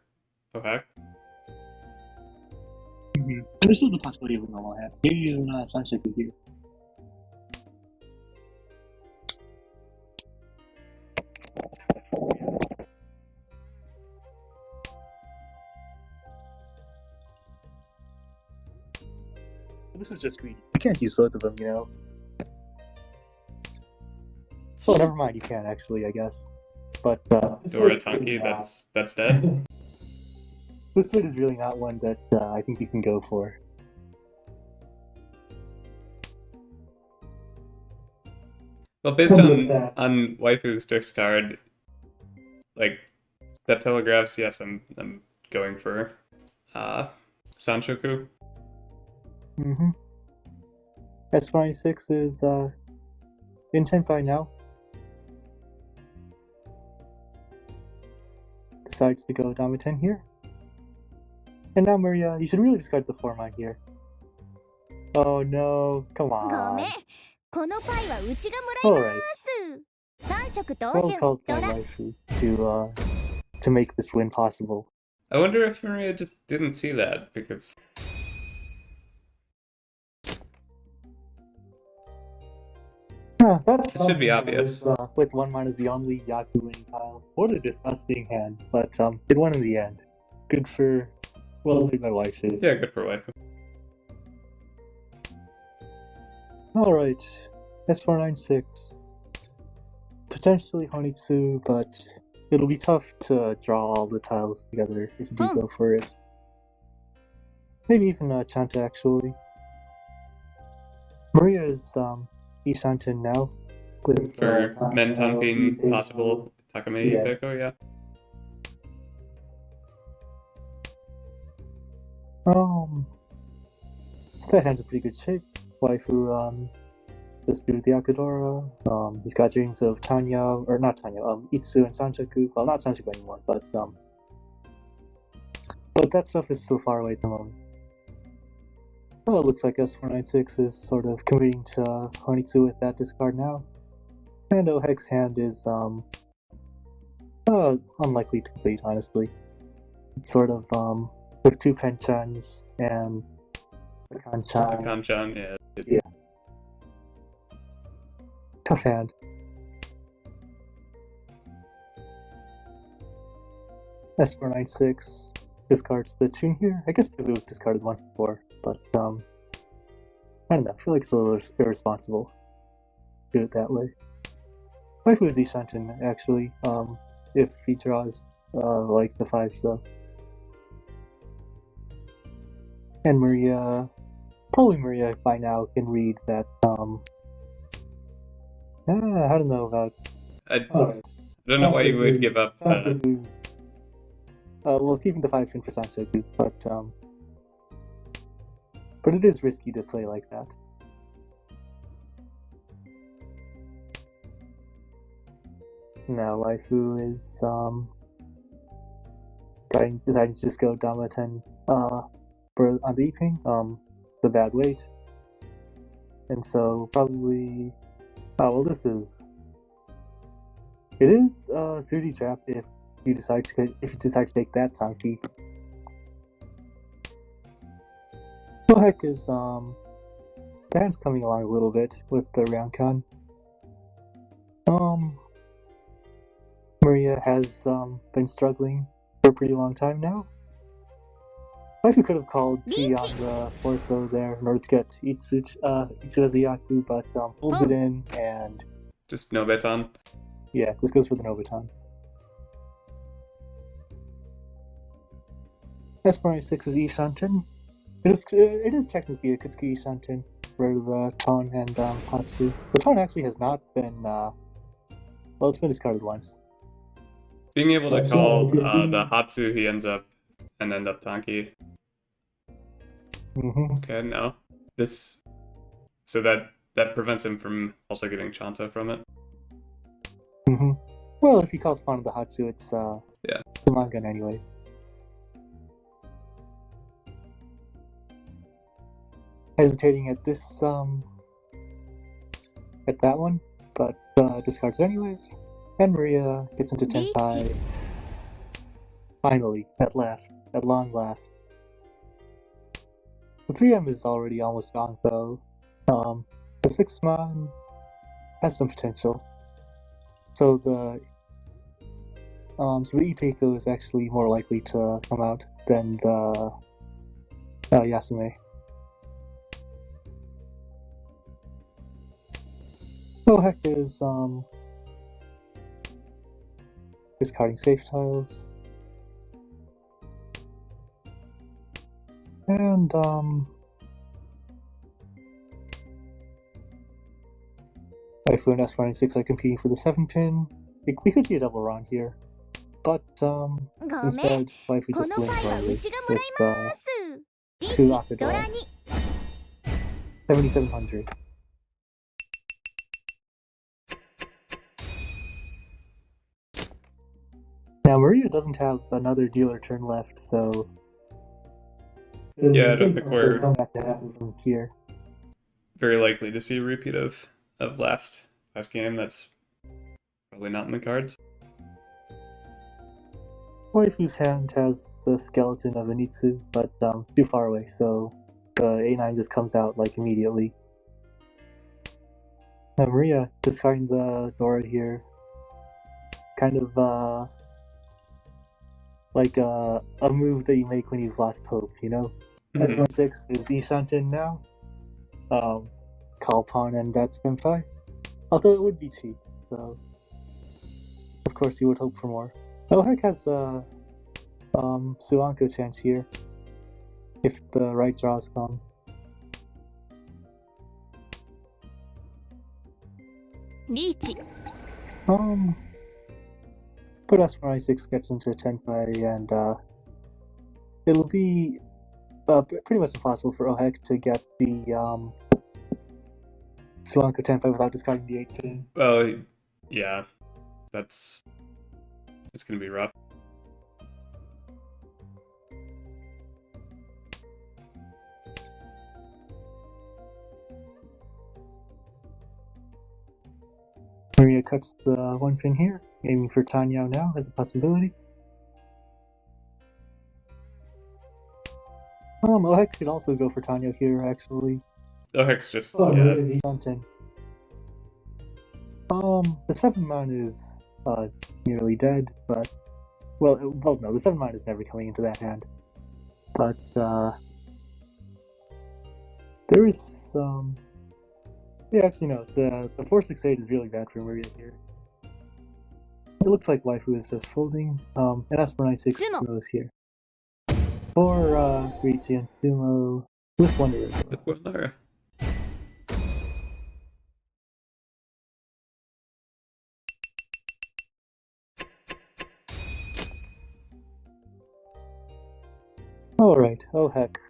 Ohak. And there's still the possibility of a normal hand. Maybe even Sanchik here. This is just greedy. You can't use both of them, you know. Oh, never mind. You can actually, I guess. But Dora Tonki, that's dead. this bit is really not one that I think you can go for. Well, based on Waifu's discard, like that telegraphs, yes, I'm going for Sanshoku. Mm-hmm. S26 is in 10 by now. Decides to go Dama 10 here. And now Maria, you should really discard the 4-mine here. Oh no, come ご on. めん。このパイはうちがもらい Alright, ます。3色同 well 順。 called ド by ラ。 Waifu to make this win possible. I wonder if Maria just didn't see that because Yeah, that should be obvious. With 1 is the only Yaku winning tile. What a disgusting hand, but it won in the end. Good for, well played by Waifu. Yeah, good for Waifu. Alright, S496. Potentially Honitsu, but it'll be tough to draw all the tiles together if you do go for it. Maybe even Chanta actually. Maria is Ishanten now. With For Men Tanpin, possible Takame Yeah. Peko, yeah. So that hand's in pretty good shape. Waifu just do the Akadora. He's got dreams of Tanya, or not Tanya, Itsu and Sanjaku. Well, not Sanjaku anymore, but that stuff is still far away at the moment. Well, it looks like S496 is sort of committing to Honitsu with that discard now. And Ohek's hand is unlikely to complete, honestly. It's sort of with 2 Penchans and a Kanchan. Kanchan, yeah. Yeah. Tough hand. S496 discards the tune here. I guess because it was discarded once before, but I don't know. I feel like it's a little irresponsible to do it that way. Waifu is Ishanten, actually, if he draws like the 5 stuff. And Maria, probably Maria by now can read that, I don't know about... I don't know why you would give up that. Well, keeping the 5 fin for Sanchoku, but it is risky to play like that. Now Waifu is deciding to just go Damaten on the E-Ping. It's a bad weight. And so probably it is a Suji trap if you decide to take that Sanki. Ohek is the hand's coming along a little bit with the Ryokan. Maria has been struggling for a pretty long time now. Waifu could have called Chi on the Forso there in order to get Itsu as a Yaku, but holds it in and... Just Nobeton? Yeah, just goes for the Nobeton. S496 is Ishanten. It is technically a Kutsuki Ishanten for the Ton and Hatsu. The Ton actually has not been... well, it's been discarded once. Being able to call the Hatsu, he end up Tanki. Okay, no. So that prevents him from also getting Chanta from it. Well, if he calls upon the Hatsu, it's the Mangan anyways. Hesitating at this at that one, but discards it anyways. And Maria gets into Tenpai. Finally, at long last. The 3M is already almost gone though. The 6-mon has some potential. So the Ipeko is actually more likely to come out than the Yasume. Ohek is discarding safe tiles. And Waifu and S496 are competing for the 7-pin. We could see a double run here, but instead Waifu just wins slightly with 2 Akadora. 7700. Now Maria doesn't have another dealer turn left, so yeah, I don't think we're back to happen from here. Very likely to see a repeat of last game. That's probably not in the cards. Waifu's hand has the skeleton of Anitsu, but too far away, so the A9 just comes out like immediately. Now Maria discarding the Dora here, kind of like a move that you make when you've lost hope, you know? S16 is Ishanten now. Call upon and that's Senpai. Although it would be cheap, so of course you would hope for more. Ohek has a Suanko chance here, if the right draws come. Riichi. But S496 gets into Tenpai, and it'll be pretty much impossible for Ohek to get the Swanko Tenpai without discarding the 8 pin. Well, yeah, it's gonna be rough. Maria cuts the 1 pin here, aiming for Tanyao now as a possibility. Ohek could also go for Tanyao here, actually. Ohek's just, The 7 mana is nearly dead, but well, no, the 7 mana is never coming into that hand. But there is some. Yeah, actually, no. The 4/6/8 is really bad for Maria here. It looks like Waifu is just folding. And as for 9/6, Sumo is here. For Riichi and Sumo with Wonder. With Wonder. Alright, oh heck.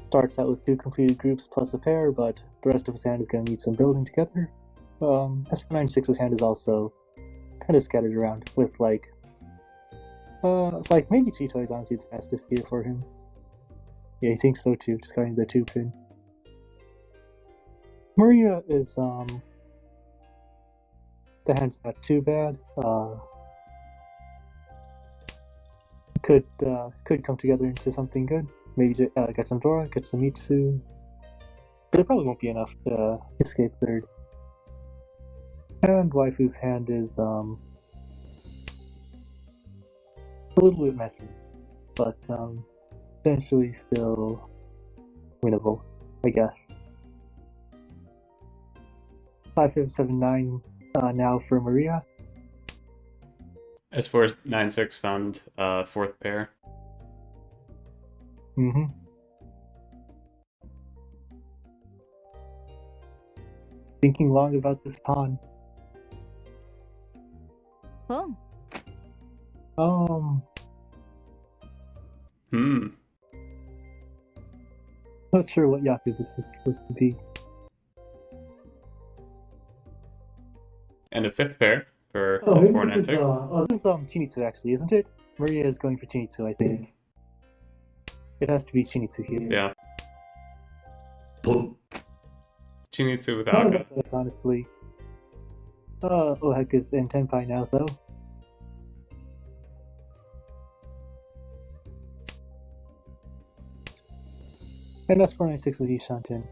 Starts out with 2 completed groups plus a pair, but the rest of his hand is going to need some building together. As for 9/6's hand is also kind of scattered around with like maybe Cheeto is honestly the fastest here for him. Yeah, he thinks so too, discarding the 2 pin. Maria is the hand's not too bad. Could come together into something good. Maybe get some Dora, get some Mitsu. But it probably won't be enough to escape third. And Waifu's hand is a little bit messy, but potentially still winnable, I guess. 5/5/7/9 now for Maria. S4 9/6 found 4th pair. Thinking long about this pawn. Oh. Not sure what Yaku this is supposed to be. And a 5th pair for S4 9/6. This is Chinitsu actually, isn't it? Maria is going for Chinitsu, I think. It has to be Chinitsu here. Yeah. Pun. Chinitsu with Aka. That's honestly. Ohek is in Tenpai now, though. And S4 9/6 is Yishanten.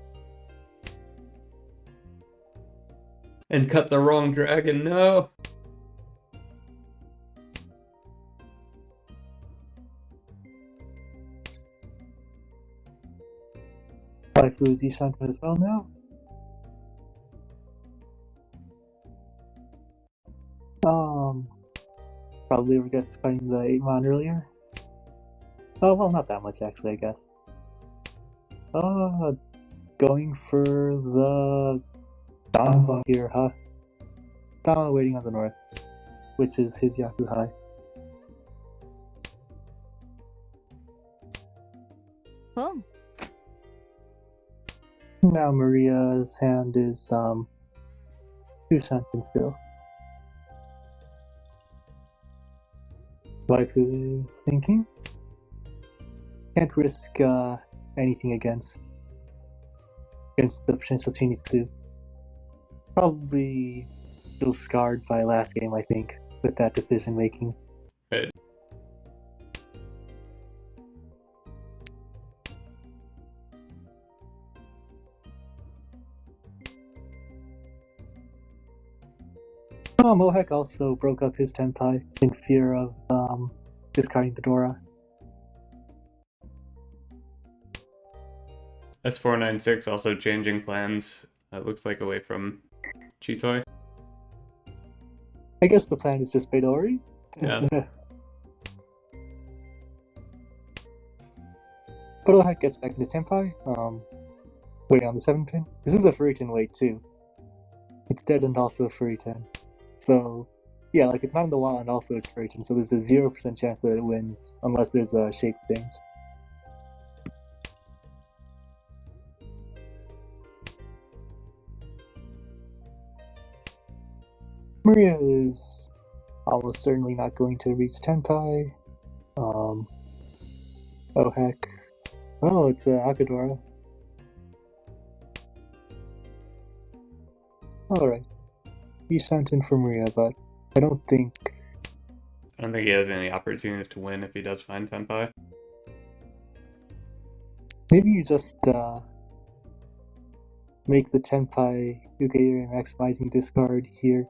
And cut the wrong dragon, no! Waifu is Yishanten as well now. Probably regrets fighting the 8-mon earlier. Oh, well, not that much actually, I guess. Going for the Danza here, huh? Dama waiting on the north, which is his Yaku High. Oh. Now Maria's hand is Yushanten still. Waifu is thinking. Can't risk anything against the potential Chinitsu. Probably still scarred by last game, I think, with that decision making. Right. Mohek also broke up his Tenpai in fear of discarding the Dora. S4 9/6 also changing plans. It looks like away from Chitoi. I guess the plan is just Beidori. Yeah. But Ohek gets back into Tenpai, waiting on the 7 pin. This is a Furitan wait too. It's dead and also a Furitan. So, yeah, like it's not in the wall and also it's Furitan, so there's a 0% chance that it wins, unless there's a shape change. Maria is almost certainly not going to reach Tenpai. Oh heck. Oh, it's Akadora. Alright. He's sent in for Maria, but I don't think... I don't think he has any opportunities to win if he does find Tenpai. Maybe you just make the Tenpai Ugeir maximizing discard here.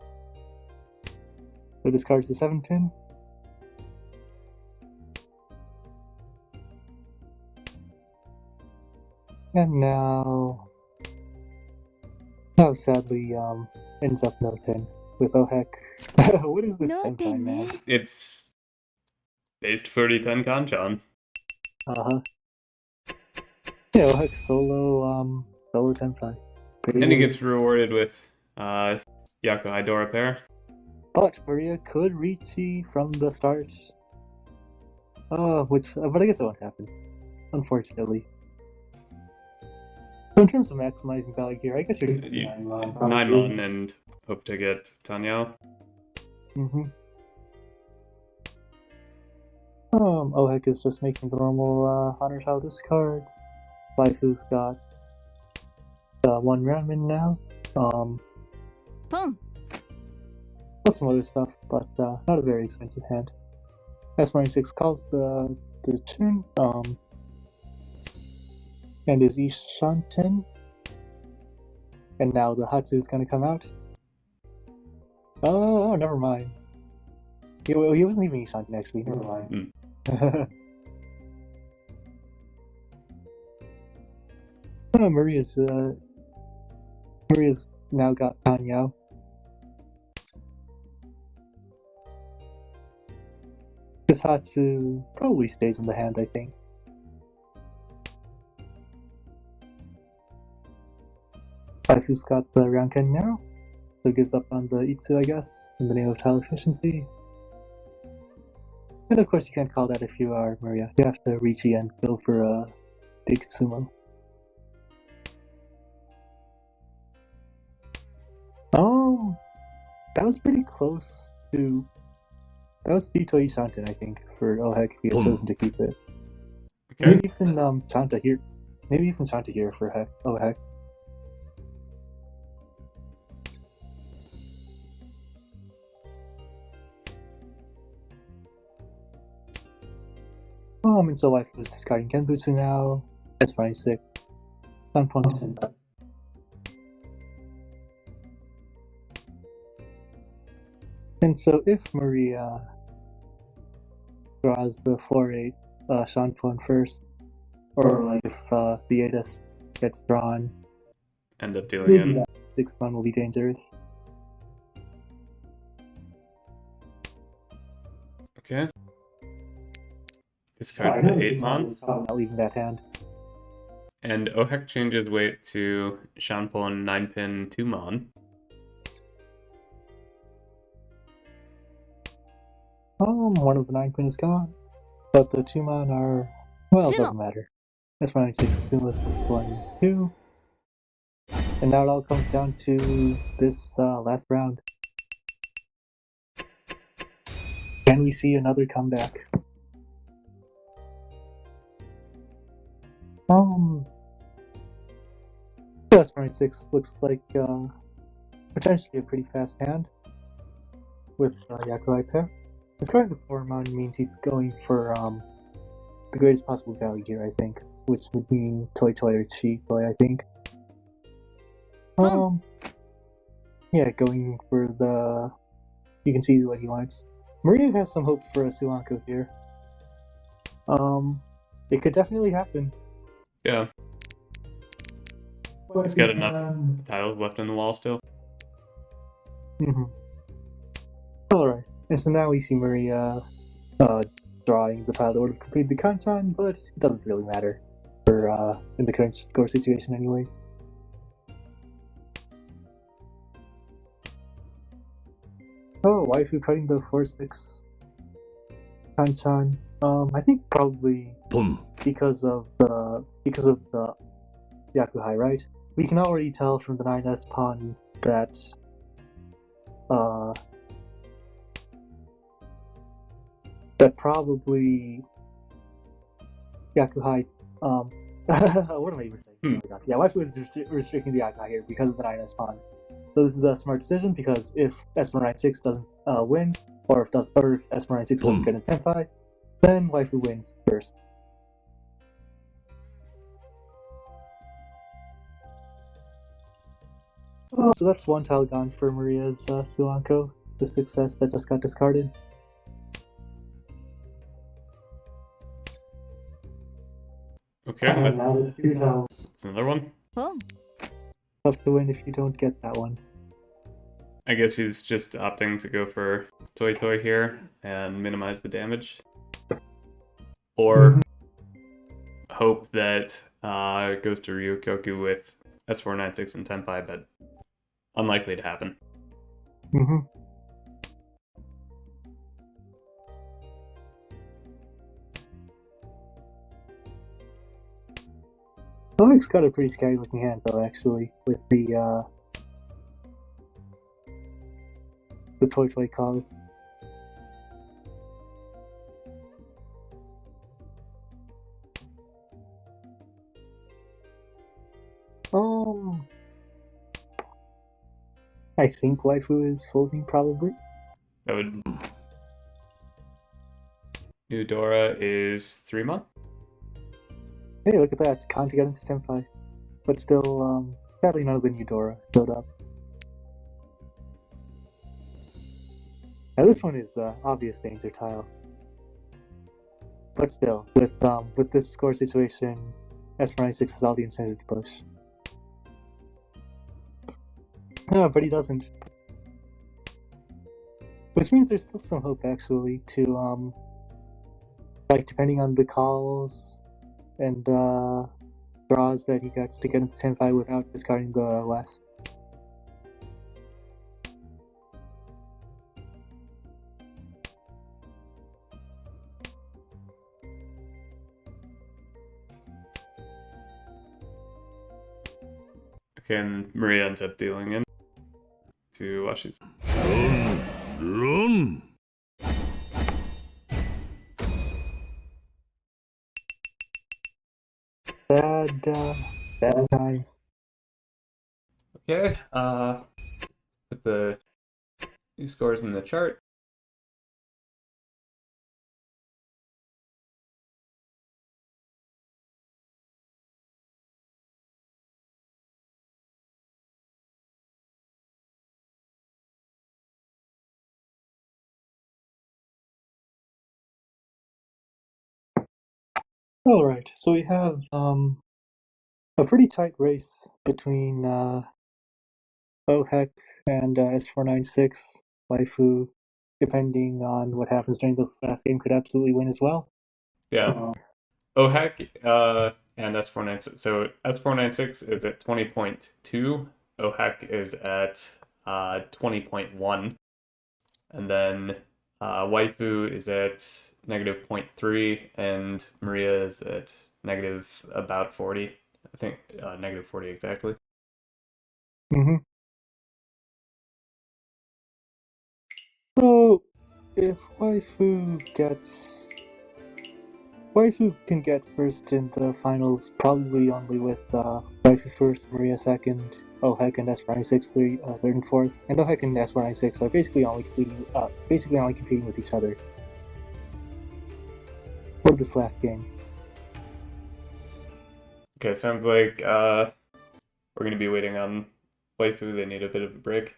So discards the 7-pin. And now sadly ends up no pin with oh heck. What is this 10 time, man? It's based 30-10 Kanchan. Uh-huh. Yeah, oh heck, solo 10 5. And he gets rewarded with Yaku Hydora pair. But Maria could Riichi from the start. But I guess that won't happen. Unfortunately. So in terms of maximizing value here, I guess you're 9-1 and hope to get Tanya. Mm-hmm. Oh heck is just making the normal honor tile discards. Waifu's got 1 Ramen now. Boom. Plus some other stuff, but not a very expensive hand. S96 calls the tune, and is Ishanten. And now the Hatsu is gonna come out. Oh, never mind. He wasn't even Ishanten actually, never mind. Maria's now got Tanyao. This Hatsu probably stays in the hand, I think. Waifu's got the Ranken now, so gives up on the Itsu, I guess, in the name of tile efficiency. And of course you can't call that if you are Maria. You have to Riichi and go for a big sumo. Oh, that was pretty close to... That was Vito Ishanten, I think, for oh heck, if he had chosen to keep it. Okay. Maybe even Chanta here. Maybe even Chanta here for heck. Oh heck. And so Waifu was discarding Genbutsu now. That's fine, sick. Sunpoint. And so if Maria draws the 4-8 Shanpon first, or like if the Aedas gets drawn, end up dealing in. 6-1 will be dangerous. Okay. Discard the 8-mon. Not leaving that hand. And Ohek changes weight to Shanpon 9-pin 2-mon. One of the 9-pin is gone. But the 2-mon are... Well, it doesn't matter. That's fine, 6 list this 1, 2. And now it all comes down to this last round. Can we see another comeback? Plus 6 looks like potentially a pretty fast hand with Yakuai pair. Discarding the 4-mon means he's going for the greatest possible value here, I think, which would mean Toy or Cheap Boy, I think. Yeah, going for the... You can see what he wants. Maria has some hope for a Sulanko here. It could definitely happen. Yeah. He's got enough tiles left in the wall still. Alright, and so now we see Maria drawing the tile that would have completed the Kanchan, but it doesn't really matter for in the current score situation anyways. Oh, Waifu cutting the 4-6 Kanchan. I think probably because of the Yakuhai, right? We can already tell from the 9S pawn that that probably Yakuhai. What am I even saying? Oh my god. Yeah, waifu is restricting the Yakuhai here because of the 9S pawn. So this is a smart decision because if S496 doesn't win, or if S496 doesn't get a Tenpai, then waifu wins first. Oh, so that's one tile gone for Maria's Suanko, the success that just got discarded. Okay, And now there's 2 tiles. that's another one. Oh, Tough to win if you don't get that one. I guess he's just opting to go for Toy here and minimize the damage. Or hope that it goes to Ryukoku with S496 and Tenpai, but unlikely to happen. Mm-hmm. Alex got a pretty scary looking hand though, actually, with the Toy calls. I think waifu is folding probably. That would. Eudora is 3 month. Hey, look at that! Kanji got into Senpai, but still, sadly none of the Eudora showed up. Now this one is obvious danger tile, but still, with this score situation, S496 has all the incentive to push. No, but he doesn't. Which means there's still some hope, actually, to, like, depending on the calls and, draws that he gets to get into Senpai without discarding the West. Okay, and Maria ends up dealing in to Washi's. Run! Bad times. Okay, put the new scores in the chart. Alright, so we have a pretty tight race between Ohek and S496. Waifu, depending on what happens during this last game, could absolutely win as well. Yeah. Ohek and S496. So S496 is at 20.2. Ohek is at 20.1. And then Waifu is at negative 0.3, and Maria is at negative about 40. I think negative 40 exactly. Mm-hmm. So, if Waifu can get first in the finals, probably only with Waifu first, Maria second, Ohek and S496 third and fourth, and Ohek and S496 are basically only competing with each other for this last game. Okay, sounds like we're going to be waiting on Waifu. They need a bit of a break.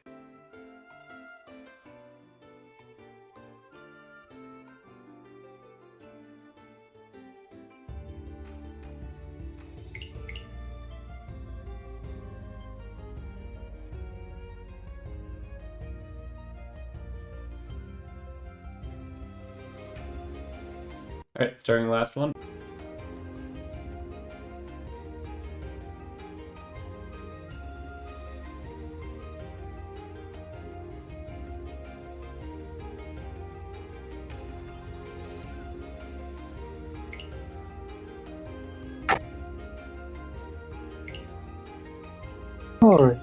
Alright, starting the last one. Alright.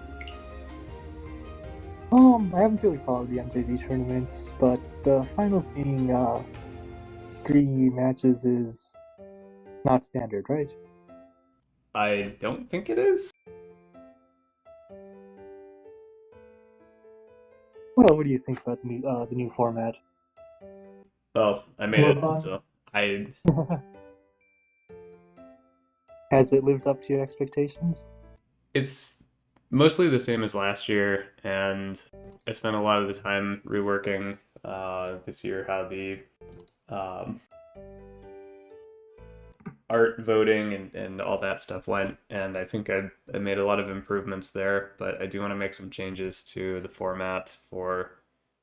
I haven't really followed the MJG tournaments, but the finals being 3 matches is not standard, right? I don't think it is. Well, what do you think about the new format? Well, I made More it, fun? so I Has it lived up to your expectations? it's mostly the same as last year, and I spent a lot of the time reworking this year how the um, art voting and all that stuff went, and I think I made a lot of improvements there, but I do want to make some changes to the format for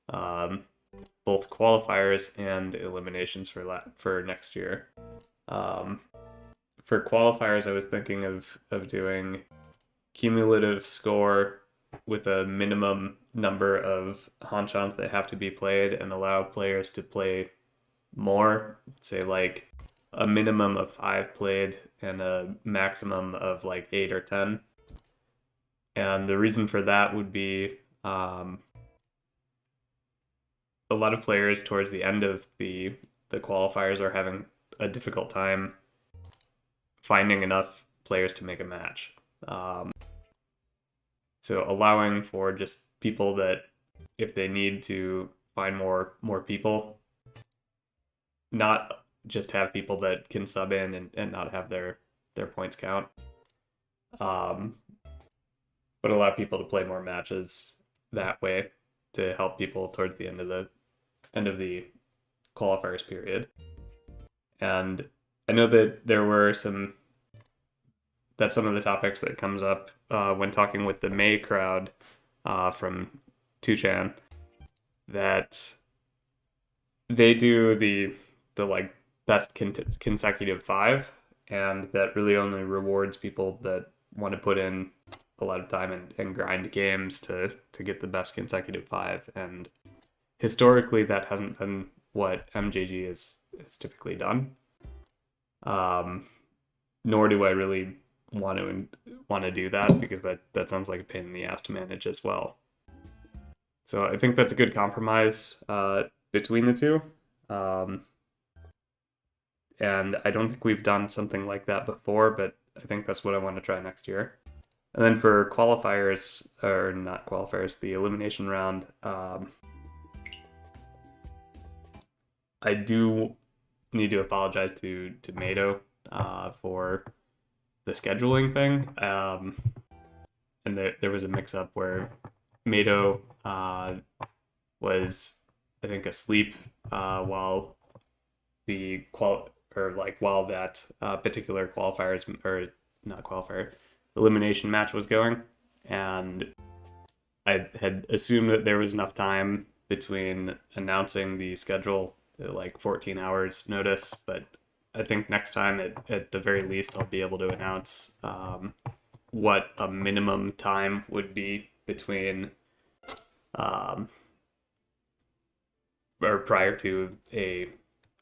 um, both qualifiers and eliminations for next year. Um, for qualifiers, I was thinking of doing cumulative score with a minimum number of hanchons that have to be played and allow players to play more, say like a minimum of 5 played and a maximum of like 8 or 10. And the reason for that would be a lot of players towards the end of the qualifiers are having a difficult time finding enough players to make a match. So allowing for just people that, if they need to find more people, not just have people that can sub in and not have their points count, but allow people to play more matches that way to help people towards the end of the qualifiers period. And I know that that's some of the topics that comes up when talking with the May crowd from Tuchan, that they do the like best consecutive 5, and that really only rewards people that want to put in a lot of time and grind games to get the best consecutive 5. And historically, that hasn't been what MJG is typically done. Nor do I really want to do that, because that sounds like a pain in the ass to manage as well. So I think that's a good compromise between the two. And I don't think we've done something like that before, but I think that's what I want to try next year. And then for qualifiers, or not qualifiers, the elimination round, I do need to apologize to Tomato for the scheduling thing. And there was a mix-up where Mato was, I think, asleep while while that particular elimination match was going, and I had assumed that there was enough time between announcing the schedule like 14 hours notice, but I think next time at the very least I'll be able to announce what a minimum time would be between or prior to a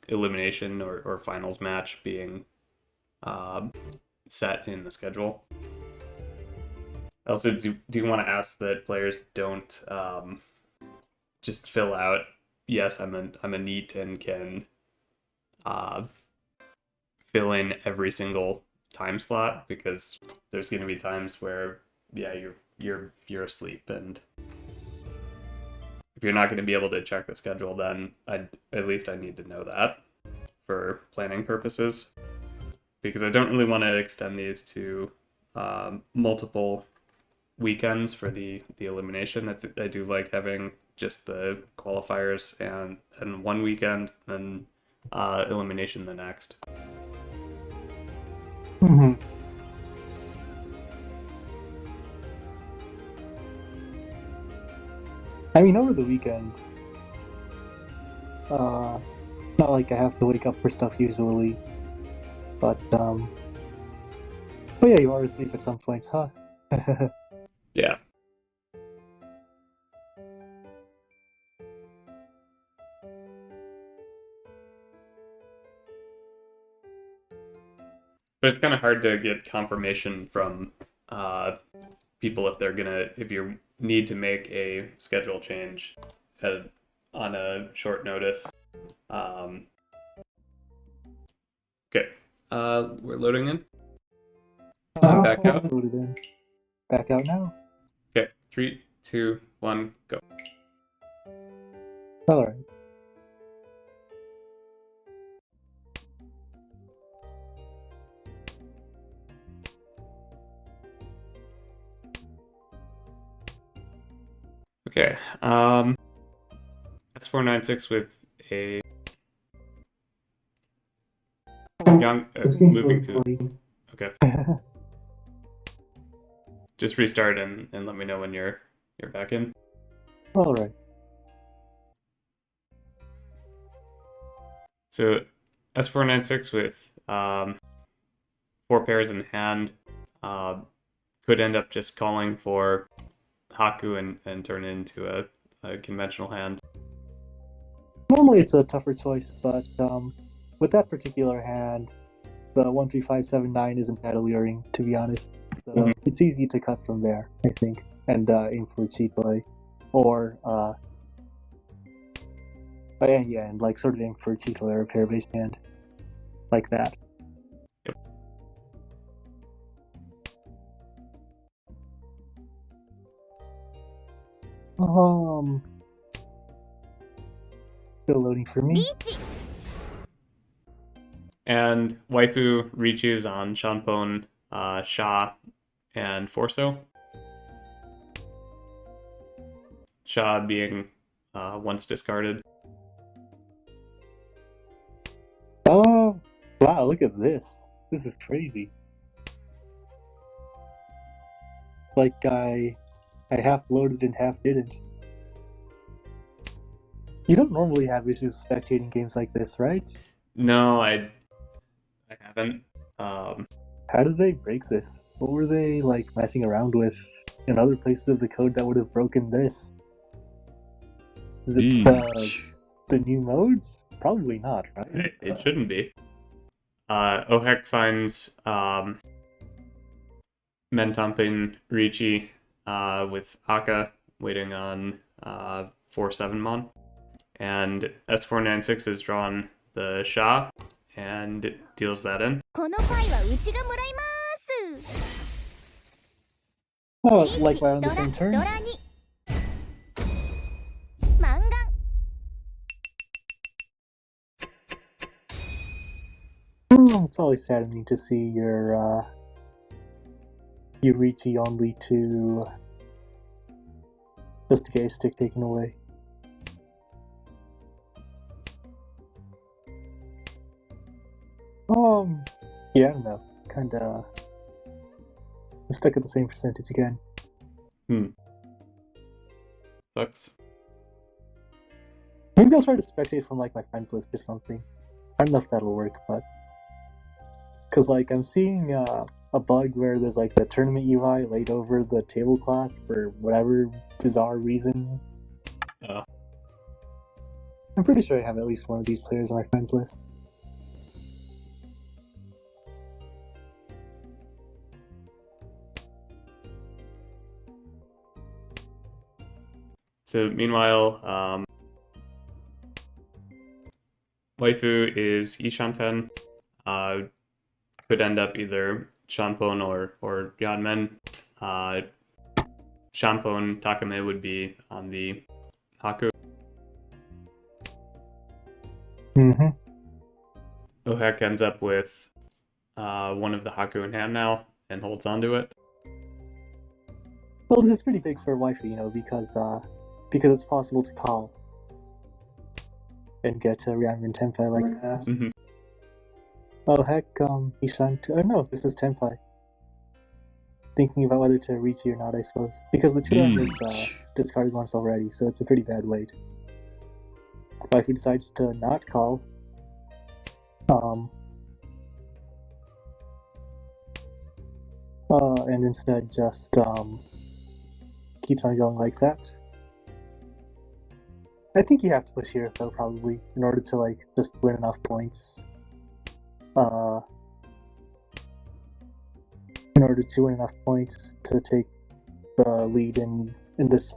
elimination or finals match being set in the schedule. I also do want to ask that players don't just fill out, yes, I'm a NEET and can fill in every single time slot, because there's going to be times where you're asleep, and if you're not going to be able to check the schedule, then at least I need to know that for planning purposes, because I don't really want to extend these to multiple weekends for the elimination. I do like having just the qualifiers and one weekend, and elimination the next. Mm-hmm. I mean, over the weekend, not like I have to wake up for stuff usually, but yeah, you are asleep at some points, huh? Yeah. But it's kind of hard to get confirmation from people if you need to make a schedule change on a short notice. Okay. We're loading in. Back out. Loaded in. Back out now. Okay. 3, 2, 1, go. Alright. Okay. S496 with a young moving to. Okay. Just restart and let me know when you're back in. Alright. So S496 with 4 pairs in hand could end up just calling for Haku and turn it into a conventional hand. Normally it's a tougher choice, but with that particular hand, the 13579 isn't that alluring, to be honest. So it's easy to cut from there, I think, and aim for cheat play, or yeah, and like sort of aim for cheat play or a pair-based hand, like that. Yep. Still loading for me. Riichi. And Waifu reaches on Shanpon, Sha, and Forso. Sha being once discarded. Oh, wow, look at this. This is crazy. Like I half loaded and half didn't. You don't normally have issues spectating games like this, right? No, I haven't. How did they break this? What were they like messing around with in other places of the code that would have broken this? Is it the new modes? Probably not, right? It shouldn't be. Ohek finds Mentampen Riichi with Aka waiting on 4-7mon. And S496 has drawn the Sha and deals that in. このパイはうちがもらいます。 Oh, リー like チ right on ド the ラ same turn? ドラにマンガン It's always saddening to see your Riichi only to just to get a stick taken away. Yeah, I don't know. Kinda. I'm stuck at the same percentage again. Sucks. Maybe I'll try to spectate from like my friends list or something. I don't know if that'll work, but because like I'm seeing a bug where there's like the tournament UI laid over the tablecloth for whatever bizarre reason. I'm pretty sure I have at least one of these players on my friends list. So meanwhile, Waifu is Ishanten. Could end up either Shanpon or Yanmen. Shanpon Takame would be on the Haku. Mm-hmm. Ohek ends up with one of the Haku in hand now and holds onto it. Well, this is pretty big for Waifu, you know, because it's possible to call and get a Ryanman Tenpai like that. Mm-hmm. Oh heck, Ishan. Oh no, this is Tenpai. Thinking about whether to Riichi or not, I suppose, because the 2 is discarded once already, so it's a pretty bad wait. Waifu decides to not call. And instead just keeps on going like that. I think you have to push here though, probably, in order to like just win enough points. In order to win enough points to take the lead in this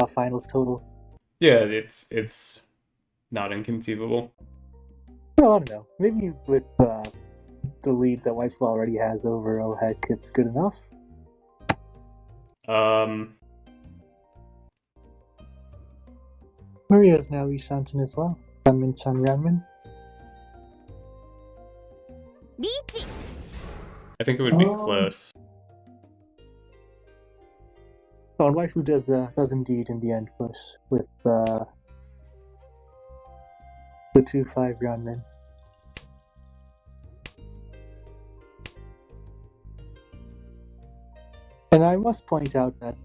finals total. Yeah, it's not inconceivable. Well, I don't know. Maybe with the lead that Waifu already has over Ohek, it's good enough. Maria's now Ishanten as well. Ranmin-chan Ranmin. Riichi. I think it would be Oh. close. Oh, and Waifu does indeed in the end push with the 2-5 Ranmin. And I must point out that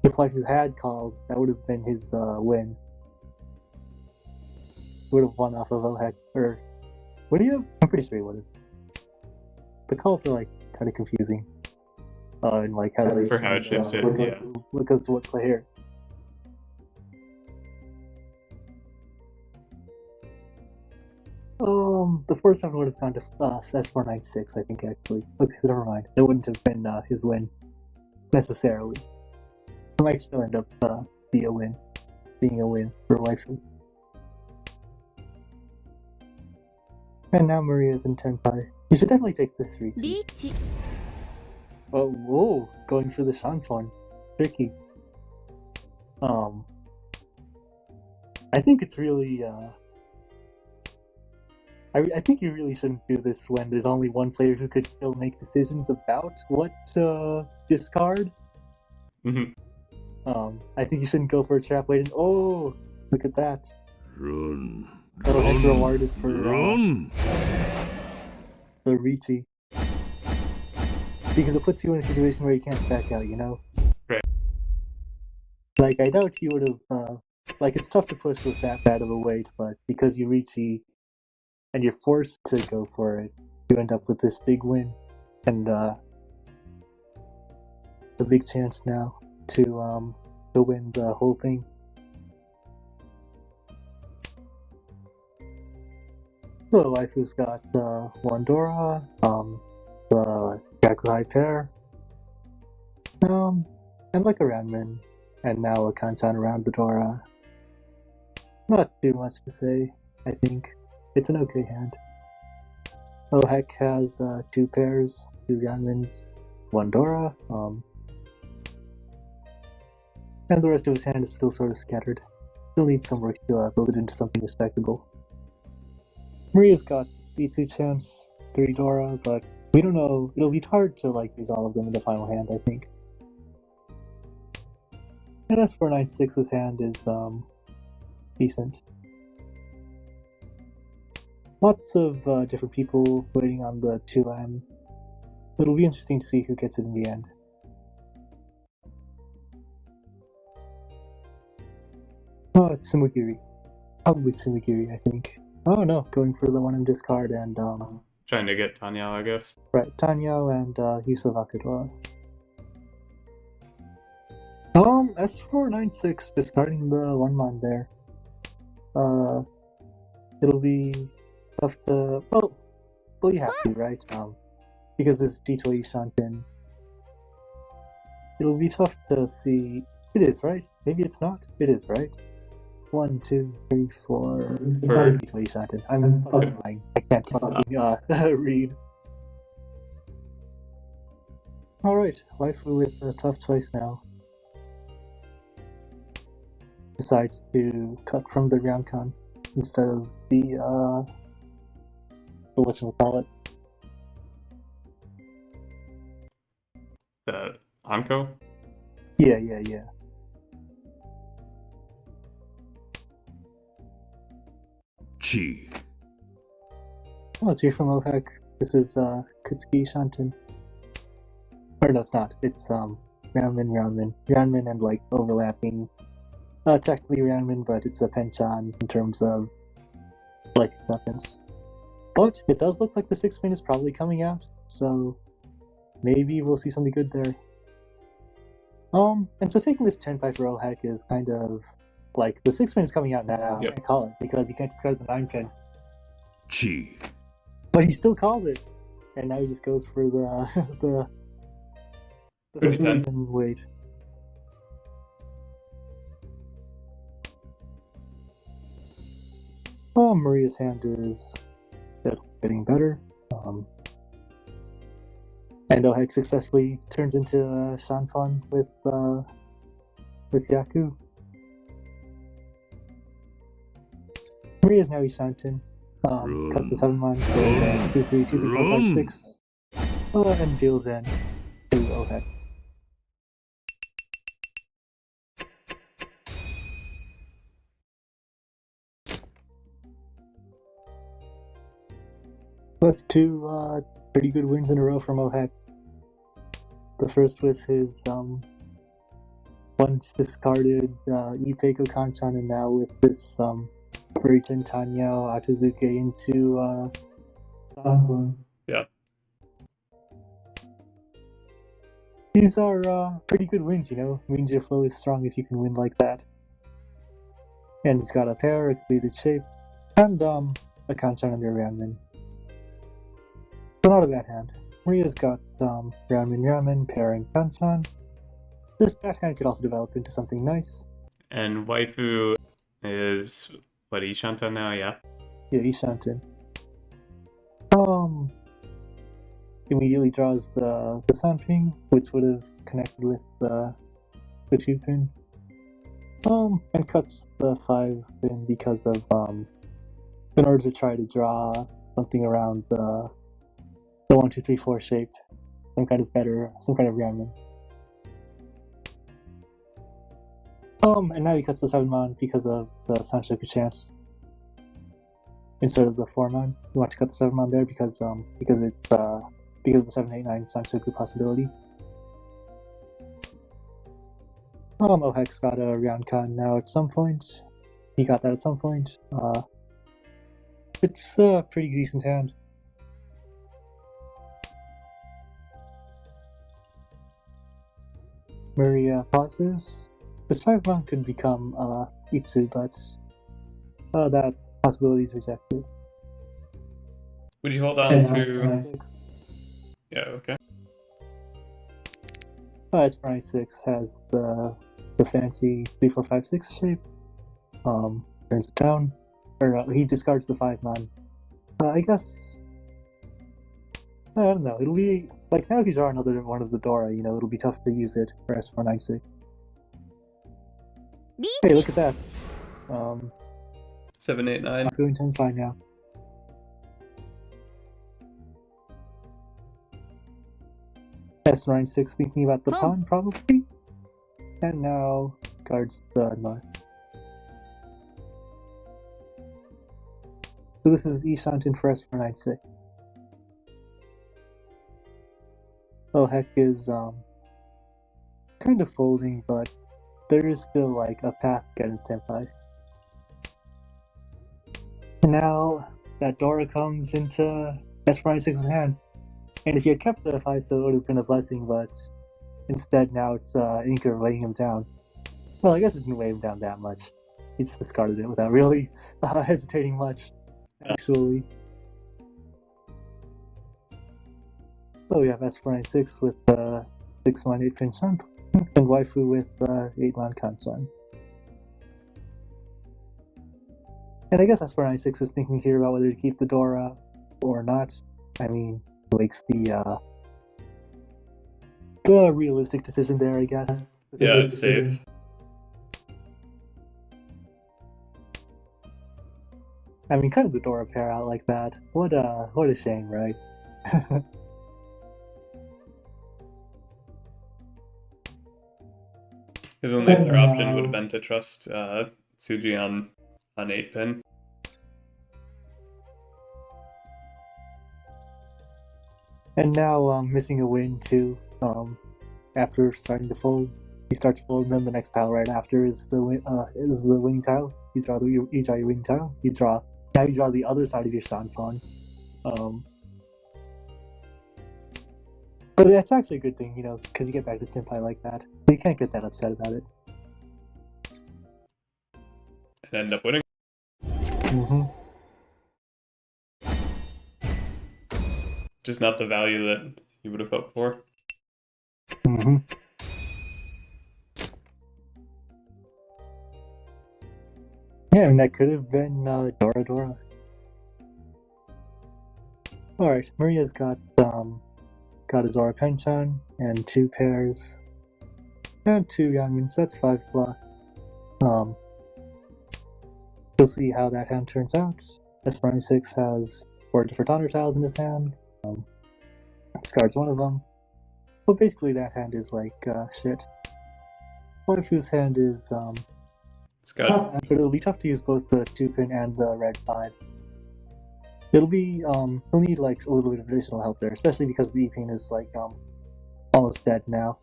if Waifu had called, that would have been his win. Would have won off of Ohek, or would he have? I'm pretty sure he would have. The calls are like kind of confusing, and like how they For how it ships it, yeah. What goes to what's here. The 4-7 would have gone to S496, I think, actually. Okay, so never mind. It wouldn't have been his win, necessarily. It might still end up being a win for Waifu. And now Maria's in turn 5. You should definitely take this Riichi. Riichi. Oh, whoa, going for the Shanfon. Tricky. I think it's really, I think you really shouldn't do this when there's only one player who could still make decisions about what to discard. Mhm. I think you shouldn't go for a trap waiting. Oh, look at that. Run. Oh, that's Run. rewarded for Run. the Riichi. Because it puts you in a situation where you can't back out, you know? Right. Like, I doubt you would have, like, it's tough to push with that bad of a weight, but because you Riichi and you're forced to go for it, you end up with this big win. And, a big chance now to win the whole thing. So, Waifu's got, Wandora, the Gakuhai pair, and like a Ranmin, and now a Kanchan around the Dora. Not too much to say, I think. It's an okay hand. Ohek has 2 pairs, 2 Ranmins, 1 Dora, and the rest of his hand is still sort of scattered. Still needs some work to build it into something respectable. Maria's got Itsu chance, 3 Dora, but we don't know. It'll be hard to like use all of them in the final hand, I think. And as for 9-6's hand is decent. Lots of different people waiting on the 2M. It'll be interesting to see who gets it in the end. Oh, it's Tsumugiri. Probably Tsumugiri, I think. Oh no, going for the 1M discard and Trying to get Tanya, I guess. right, Tanyo and Yusuf Akadora. As for 9-6, discarding the 1-mon there. It'll be tough to well you have to, right? Because this G2 Shantin. It'll be tough to see. It is, right? Maybe it's not. It is, right? 1, 2, 3, 4. It's not a G2 Shantin. I'm fucking lying. I can't fucking read. Alright, Waifu with a tough choice now. Decides to cut from the Ryokan instead of the whatchamacallit. The Anko? Yeah. Chi. Oh, G from Ohek. This is Kutsuki Shantin. Or no, it's not. It's Ranmin, and like overlapping. Technically Ranmin, but it's a Penchan in terms of like acceptance. But it does look like the 6-pin is probably coming out, so maybe we'll see something good there. And so taking this 10-5 for Ohek is kind of like the 6-pin is coming out now. Yep. I call it because you can't discard the 9-pin. Chi. But he still calls it, and now he just goes for the Pretty 10. and wait. Oh, Maria's hand is getting better. And Ohek successfully turns into Shanfon with Yaku. Maria's now Ishantin. Cuts the 7-man, goes 2, 3, 2, 3, 4, 5, 6. And deals in to Ohek. That's two pretty good wins in a row from Ohek. The first with his once discarded Ipeiko Kanchan, and now with this Buriten Tanyao Atazuke into Sanbun. Yeah. These are pretty good wins, you know. Means your flow is strong if you can win like that. And he's got a pair, a completed shape, and a Kanchan under Ramen. So not a bad hand. Maria's got Ramen, pair, and Kanchan. This bad hand could also develop into something nice. And waifu is what, Ishanta now? Yeah. Yeah, Ishantin. Immediately draws the Sanping, which would have connected with the 2-pin. And cuts the 5-pin because of in order to try to draw something around the 1, 2, 3, 4 shape, some kind of ramen. And now he cuts the 7-man because of the Sanshoku chance instead of the 4-man. You want to cut the 7-man there because it's because of the 789 Sanshoku possibility. Ohek's got a Ryankan now at some point. He got that at some point. It's a pretty decent hand. Maria pauses. This 5-man could become Itsu, but that possibility is rejected. Would you hold on to... 6. Yeah, okay. Esperanza 6 has the fancy 3, 4, 5, 6 shape. Turns it down. Or he discards the 5-man. I guess... I don't know. It'll be... Like, now if you draw another one of the Dora, you know, it'll be tough to use it for S496. Hey, look at that. 789. It's going 10-5 now. S96 thinking about the pawn, probably. And now guards the north. So this is Ishantin for S496. Ohek is kind of folding, but there is still like a path to get into Senpai. And now that Dora comes into S496's hand. And if he had kept the 5 so it would have been a blessing, but instead now it's Inker weighing him down. Well, I guess it didn't weigh him down that much. He just discarded it without really hesitating much, actually. So we have S496 with 6-man 8-pin Shan, and Waifu with 8-man Kanchan. And I guess S496 is thinking here about whether to keep the Dora or not. I mean, makes the realistic decision there, I guess. Yeah, it's safe. I mean, kind of the Dora pair out like that. What a shame, right? His only other option would have been to trust Tsuji on 8-pin. And now missing a win too. After starting to fold, he starts folding. Then the next tile right after is the winning tile. You draw your winning tile. You draw the other side of your Shanfon. But that's actually a good thing, you know, because you get back to Senpai like that. You can't get that upset about it. And end up winning. Mm-hmm. Just not the value that you would have hoped for. Mm-hmm. Yeah, and that could have been Dora Dora. Alright, Maria's got a Zora Penchan and 2 pairs. And 2 Yanmins, that's 5 block. We'll see how that hand turns out. S46 has 4 different honor tiles in his hand. Discards one of them. Well, basically that hand is like, shit. Waifu's hand is, It's good. but it'll be tough to use both the 2-pin and the red 5. It'll be, he'll need like a little bit of additional help there, especially because the E-pin is like, almost dead now.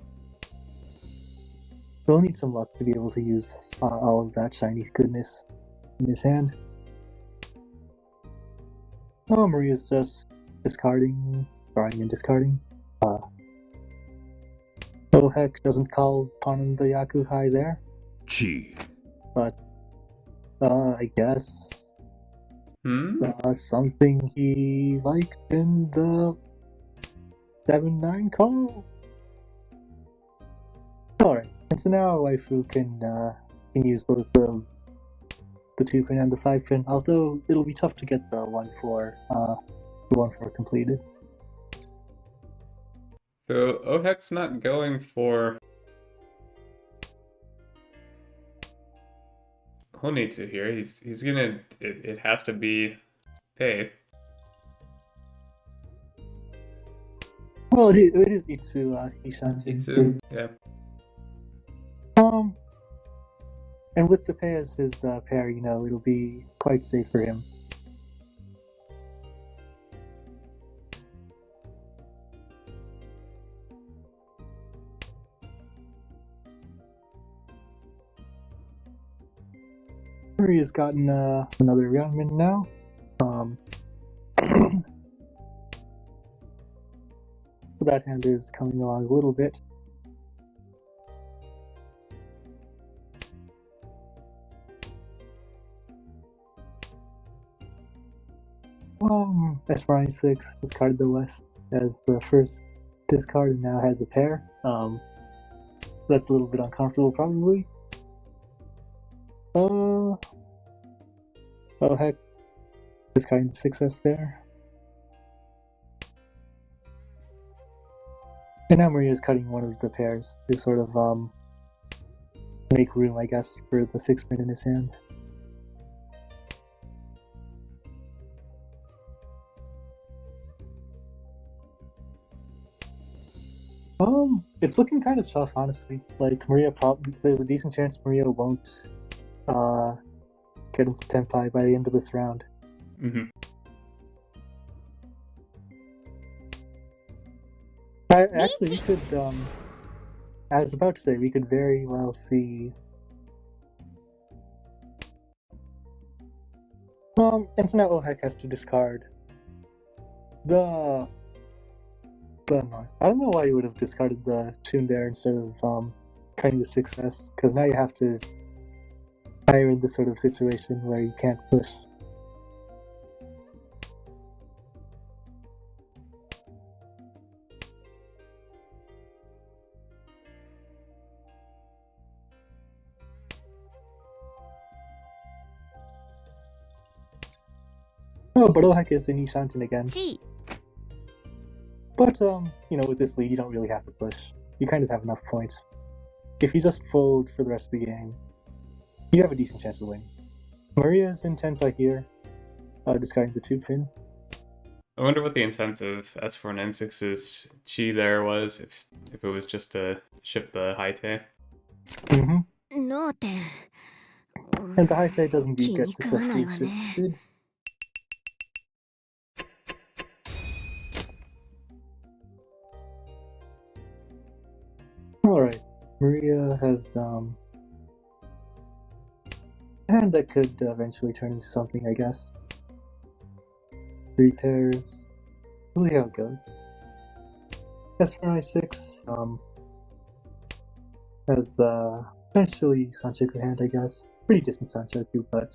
He'll need some luck to be able to use all of that shiny goodness in his hand. Oh, Maria's just discarding, drawing and discarding. Oh heck, doesn't call upon the Yakuhai there, Chi. but I guess something he liked in the 7-9 call. Alright, and so now Waifu can use both the 2-pin and the 5-pin, although it'll be tough to get the 1-4 completed. So Ohek's not going for Honitsu here. He's gonna it has to be pay. Well, it is Itsu Ishan. Itsu, yeah. And with the pay as his pair, you know, it'll be quite safe for him. Maria's gotten another Yanmin now. So that hand is coming along a little bit. S46 discarded the West as the first discard and now has a pair. That's a little bit uncomfortable, probably. Oh heck, discarding the 6S there. And now Maria's cutting one of the pairs to sort of make room, I guess, for the 6-pin in his hand. It's looking kind of tough, honestly. Like, there's a decent chance Maria won't get into Tenpai by the end of this round. Actually, we could, I was about to say, we could very well see... and so now Ohek has to discard the... I don't know why you would have discarded the tune there instead of cutting the 6S, because now you have to hire in this sort of situation where you can't push. Oh, but Ohek is in Ishanten again. But, you know, with this lead, you don't really have to push. You kind of have enough points. If you just fold for the rest of the game, you have a decent chance of winning. Maria's in Tenpai here, discarding the 2-pin. I wonder what the intent of S496's Chi there was, if it was just to ship the Haite. And the Haite does indeed get successfully shifted. Alright, Maria has a hand that could eventually turn into something, I guess. 3 pairs. We'll see how it goes. S496 has potentially Sanchoku hand, I guess. Pretty distant Sanchoku, but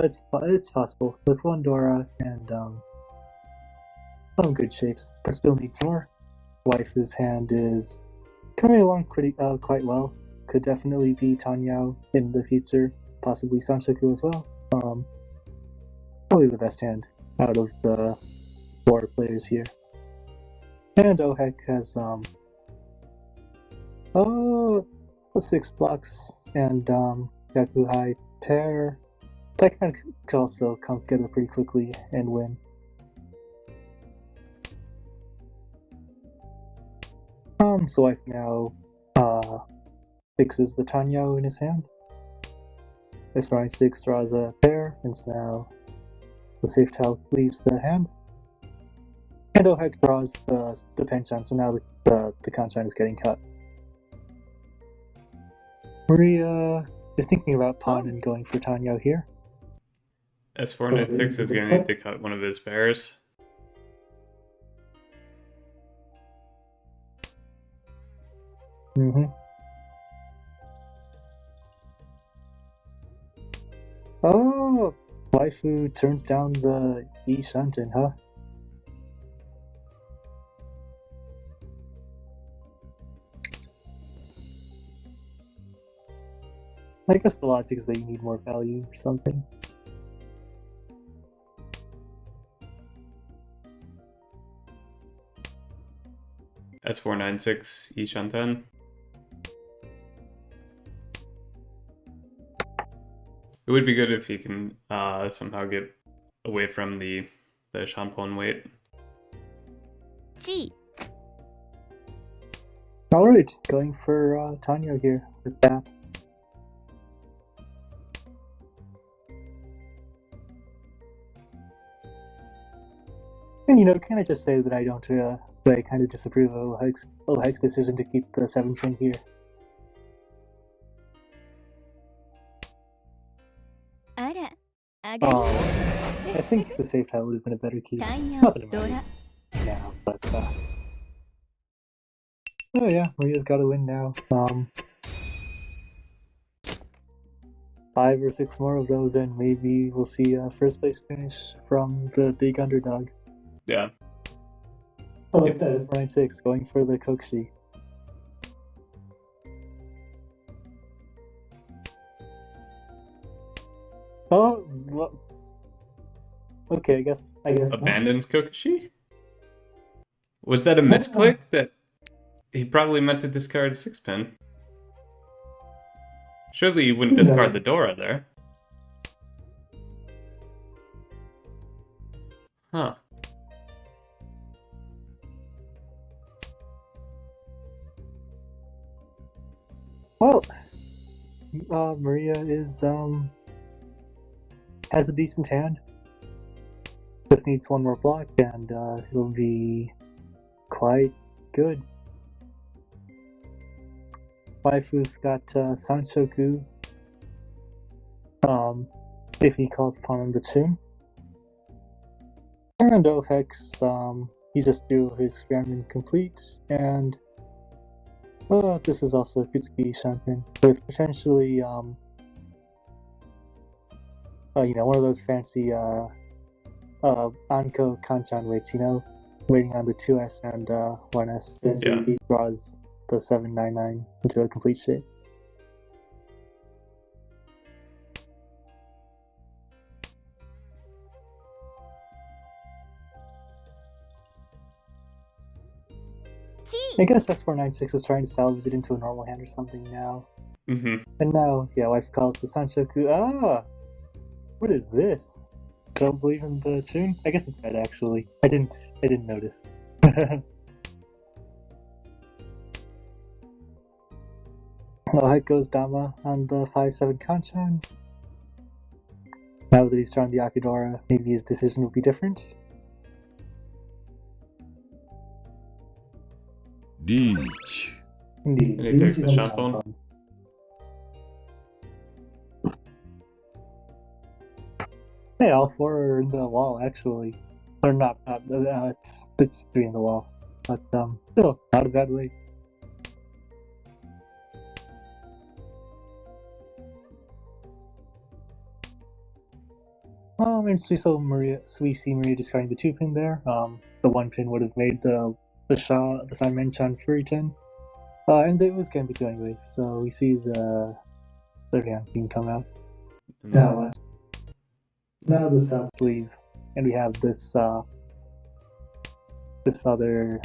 it's possible. With 1 Dora and some good shapes, but still needs more. Waifu's hand is coming along quite well. Could definitely be Tanyao in the future, possibly Sanchoku as well. Probably the best hand out of the 4 players here. And Ohek has, 6 blocks, and, Yakuhai pair. That kind of could also come together pretty quickly and win. So Wife now, fixes the Tanyo in his hand. S96 draws a pair, and so now the safe tile leaves the hand. And Ohek draws the Penchan, so now the Kanchan is getting cut. Maria is thinking about pawn and going for Tanyo here. S496 is going to need to cut one of his pairs. Mm-hmm. Oh, Waifu turns down the E Shanten, huh? I guess the logic is that you need more value or something. S496 Ishanten. It would be good if he can somehow get away from the Champon weight. G. Alright, going for Tanyo here with that. And can I just say that I don't, that I kind of disapprove of Ohek's decision to keep the 7 pin here. I think the safe tile would have been a better keep. Not that it matters now, but oh yeah, Maria's got to win now. 5 or 6 more of those, and maybe we'll see a first place finish from the big underdog. Yeah. Oh, it's 496 going for the Kokshi. Oh, what? Okay, I guess. Abandons Kokushi? Was that a misclick? That he probably meant to discard 6-pin. Surely you wouldn't discard the Dora there. Huh. Well, Maria has a decent hand. Just needs one more block, and it'll be quite good. Waifu's got Sanchoku. If he calls upon the tune. And Ohek's, he just do his Granman complete, and this is also Kutsuki Shanten with potentially, one of those fancy Anko Kanchan weights, waiting on the 2S and 1S. Yeah. He draws the 799 into a complete shape. I guess S496 is trying to salvage it into a normal hand or something now. Mm-hmm. And now, yeah, Wife calls the Sanchoku. Ah! What is this? Don't believe in the tune? I guess it's dead, actually. I didn't notice. Ohek goes Dama on the 5-7 Kanchan. Now that he's drawn the Akidora, maybe his decision will be different. Riichi. Indeed. And he takes the Champon. Hey, all 4 are in the wall, actually. Or not, it's 3 in the wall. But, still, not a bad way. And we see Maria discarding the 2 pin there. The 1 pin would have made the Sanmenchan Furiton. And it was going to be 2 anyways, so we see the third hand pin come out. Now the south sleeve, and we have this this other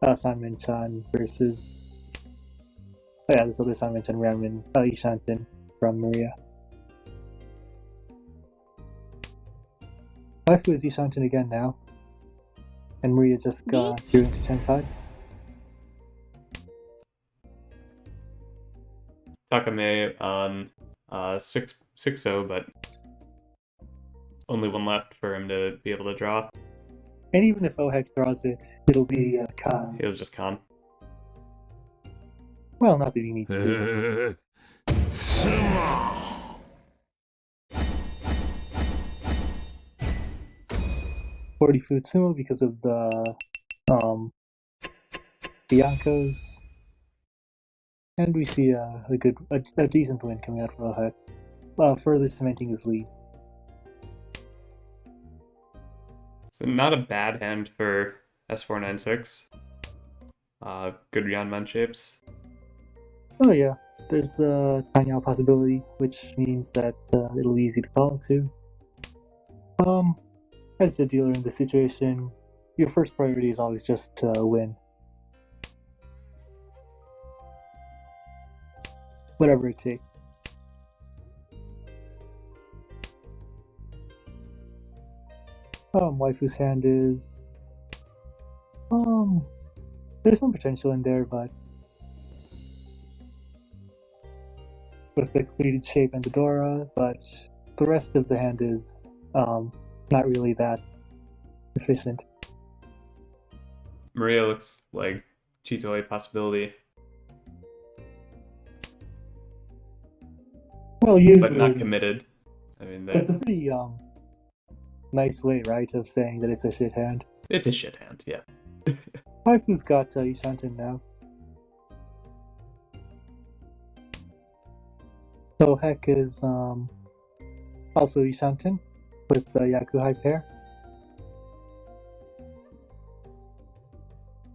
Sanmin-chan versus this other Sanmin-chan Ramen Ishanten from Maria. Waifu is Ishanten again now, and Maria just grew into Tenpai. Takame on 6-0, but only one left for him to be able to draw. And even if Ohek draws it, it'll be Khan. He'll just con. Well, not that he needs to. 40 Futsumo because of the Biancos. And we see a decent win coming out for Ohek, further cementing his lead. So not a bad hand for S496. Good Ryanman shapes. Oh yeah, there's the Tanyao possibility, which means that it'll be easy to call too. As a dealer in this situation, your first priority is always just to win. Whatever it takes. Waifu's hand is... there's some potential in there, but with the completed shape and the Dora, but the rest of the hand is not really that efficient. Maria looks like Chitoi possibility. Well, usually, but not committed. I mean, that's a pretty nice way, right, of saying that it's a shit hand. It's a shit hand, yeah. Waifu's got Ishanten now. So Heck is also Ishanten with the Yakuhai pair.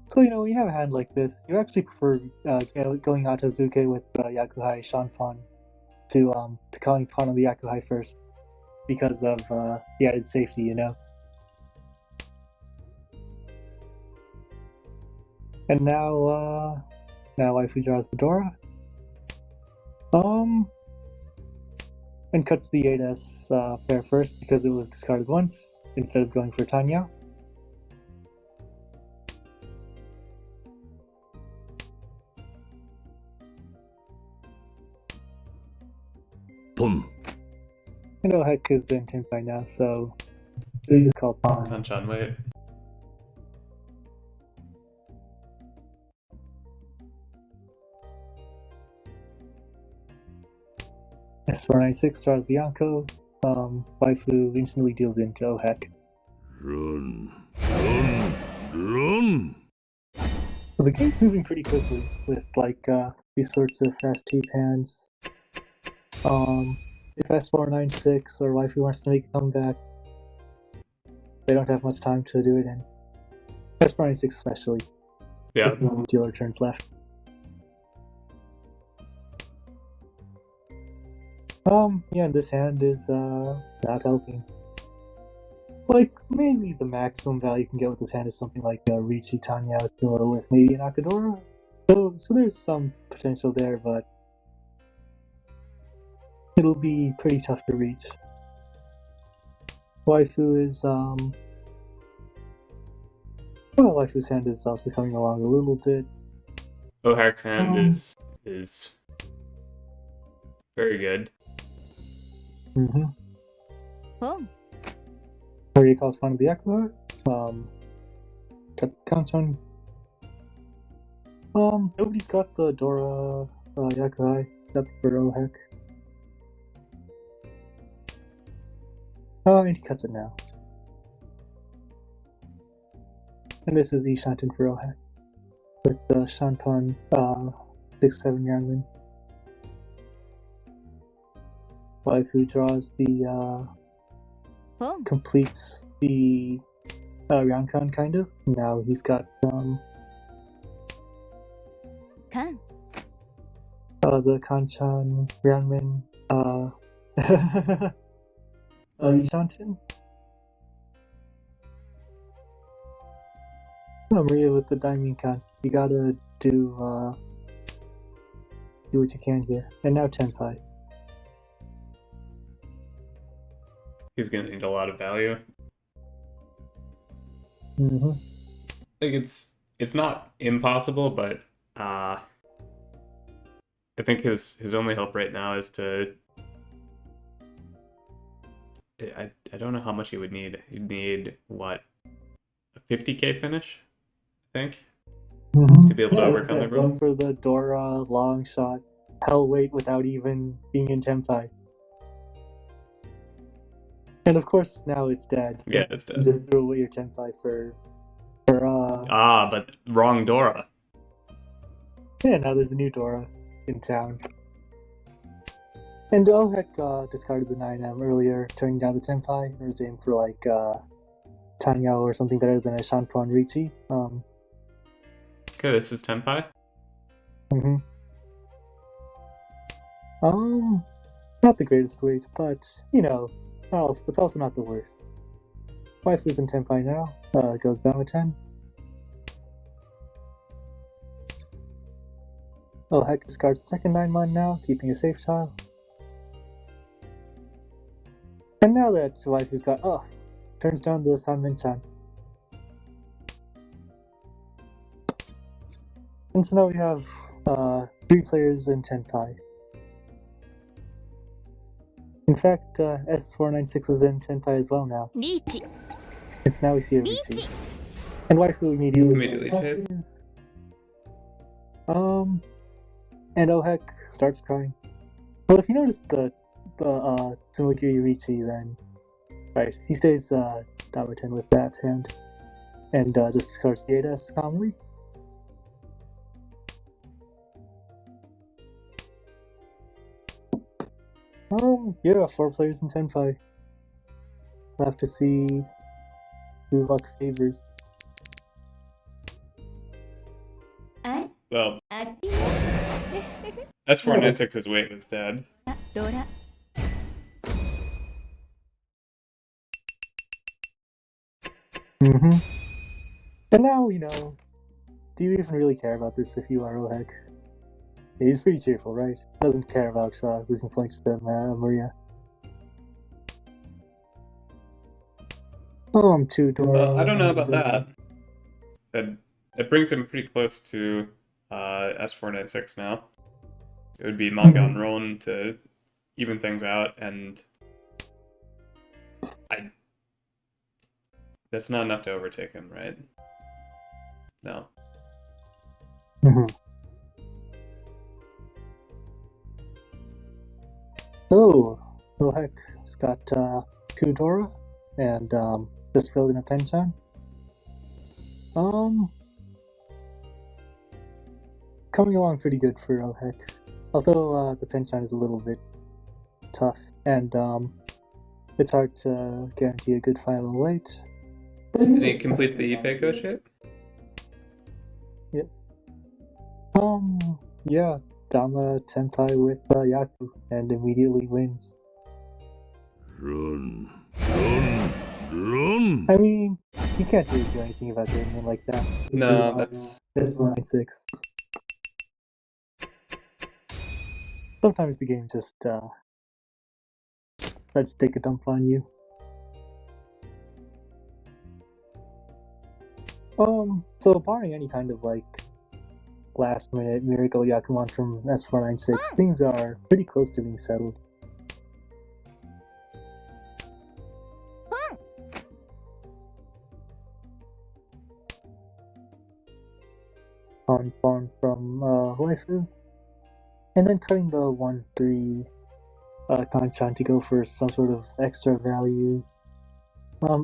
So, when you have a hand like this, you actually prefer going Atazuke with Yakuhai Shanpon to calling pawn on the Yakuhai first because of the added safety, And now Waifu draws the Dora. And cuts the 8S pair first because it was discarded once instead of going for Tanya. Boom. I know Heck is in Tenpai now, so we just call pawn. Kanchan, wait. S496 draws the Yanko. Waifu instantly deals into Ohek. Run. Run. Run. So the game's moving pretty quickly with these sorts of fast tape hands. If S496 or Waifu wants to make a comeback, they don't have much time to do it in. S496 especially. Yeah. With no dealer turns left. Yeah, this hand is not helping. Maybe the maximum value you can get with this hand is something like Riichi Tanya with maybe an Akadora. So there's some potential there, but it'll be pretty tough to reach. Waifu is Waifu's hand is also coming along a little bit. Ohak's hand is very good. Mm-hmm. Oh. Maria calls pawn of the Yakuhai. Cuts the Kanchan. Nobody's got the Dora Yakuhai except for Ohek. And he cuts it now. And this is Ishanten for Ohek. With the Shanpon 6-7 Yanlin. Waifu draws the completes the Ryankan kind of. Now he's got Kan. The Kanchan Ryanman Ishanten. Oh, Maria with the Diamond Con. You gotta do what you can here. And now Tenpai. He's gonna need a lot of value. Mm-hmm. Like it's not impossible, but I think his only hope right now is to. I don't know how much he would need. He'd need what, a 50k finish, I think, to be able to overcome everyone. Going for the Dora long shot, hell weight without even being in Tenpai. And of course now it's dead. Yeah, it's You dead. just threw away your Tenpai for But wrong Dora. yeah, now there's a new Dora in town. And oh heck, discarded the 9M earlier, turning down the Tenpai, or was aiming for like Tanyao or something better than a Shanpo and Riichi. Okay, this is Tenpai. Mm-hmm. Not the greatest weight, but you know, it's also not the worst. Waifu's in Tenpai now, goes down with 10. Oh heck, discards the second 9-mon now, keeping a safe tile. And now that Waifu's got, turns down the Sanmen-chan. And so now we have 3 players in Tenpai. In fact, S496 is in Tenpai as well now. Riichi. Since now we see a Riichi. And Waifu immediately chase. And oh heck, starts crying. Well, if you notice the Tsumogiri Riichi, then right, he stays Damaten with that hand, and just discards the 8S calmly. Yeah, 4 players in Tenpai. We'll have to see who luck favors. Well, S496's weight was dead. Dora. Mm-hmm. And now, you know, do you even really care about this if you are Ohek? He's pretty cheerful, right? Doesn't care about losing points to Maria. Oh, I'm too Well, I don't know about that. It brings him pretty close to S496 now. It would be manga and Ron to even things out, and that's not enough to overtake him, right? No. Oh, well heck, it's got 2 Dora, and just filled in a Penchan. Coming along pretty good for Ohek. Although the Penchan is a little bit tough, and it's hard to guarantee a good final weight. And he completes the Ipeiko shape? Yep. Yeah, Dama Tenpai with Yaku, and immediately wins. Run. I mean, you can't really do anything about getting in like that. No, that's 6. Sometimes the game just lets it take a dump on you. So barring any kind of like last minute miracle Yakuman from S496, things are pretty close to being settled. On farm from Waifu. And then cutting the 1-3 Kanchan to go for some sort of extra value.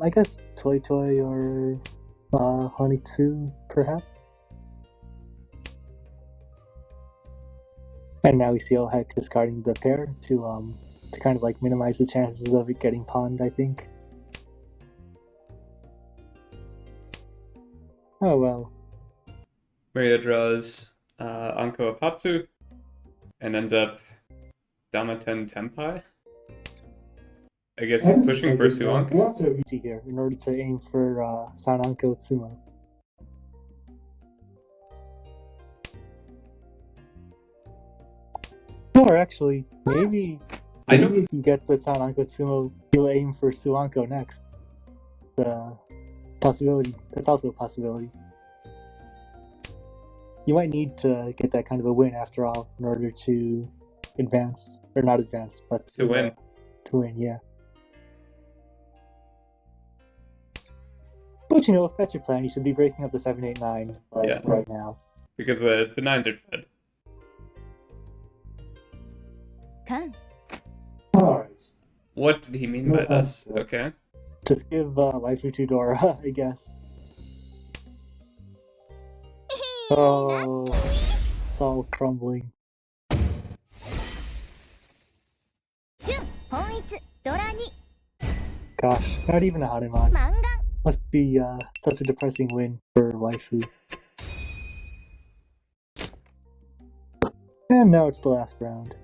I guess Toy Toy or Honitsu, perhaps? And now we see Ohek discarding the pair to kind of like minimize the chances of it getting pawned, I think. Oh well. Maria draws Anko Apatsu and ends up Damaten Tenpai. I guess he's pushing for Suanko. Riichi here in order to aim for Sananko Tsumo. Or actually, maybe I don't. if you get the Sananko Tsumo, you'll aim for Suanko next. Possibility. That's also a possibility. You might need to get that kind of a win after all in order to advance, or not advance, but To win. To win, yeah. But you know, if that's your plan, you should be breaking up the 7, 8, 9 Yeah. right now. Because the 9s are dead. カン Alright. What did he mean by this? Okay. Just give waifu to Dora, I guess. Oh, it's all crumbling. チュン本一ドラ2 Gosh, not even a Hanuman. マンガン Must be such a depressing win for waifu. And now it's the last round.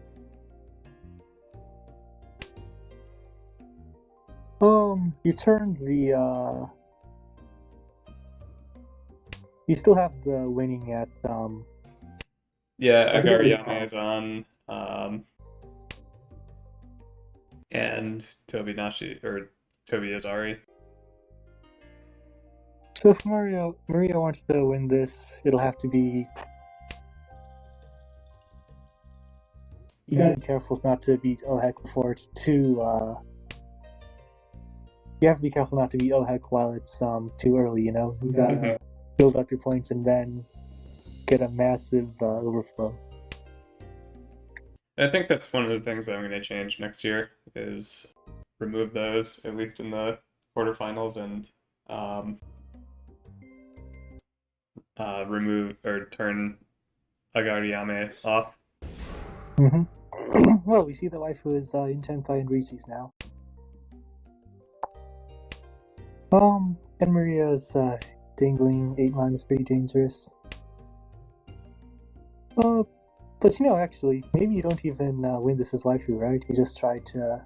You turned the you still have the winning at Yeah, Agariyame is on. And Tobi Azari. So if Maria wants to win this, it'll have to be. You gotta be careful not to beat Ohek before it's too. You have to be careful not to beat Ohek while it's too early. You know, you gotta build up your points and then get a massive overflow. I think that's one of the things that I'm going to change next year is remove those, at least in the quarterfinals, and remove or turn Agariyame off. Well, we see that waifu is in Tenpai and Riichi's now. And Maria's dangling 8-man is pretty dangerous. But you know, actually, maybe you don't even win this as waifu, right? You just try to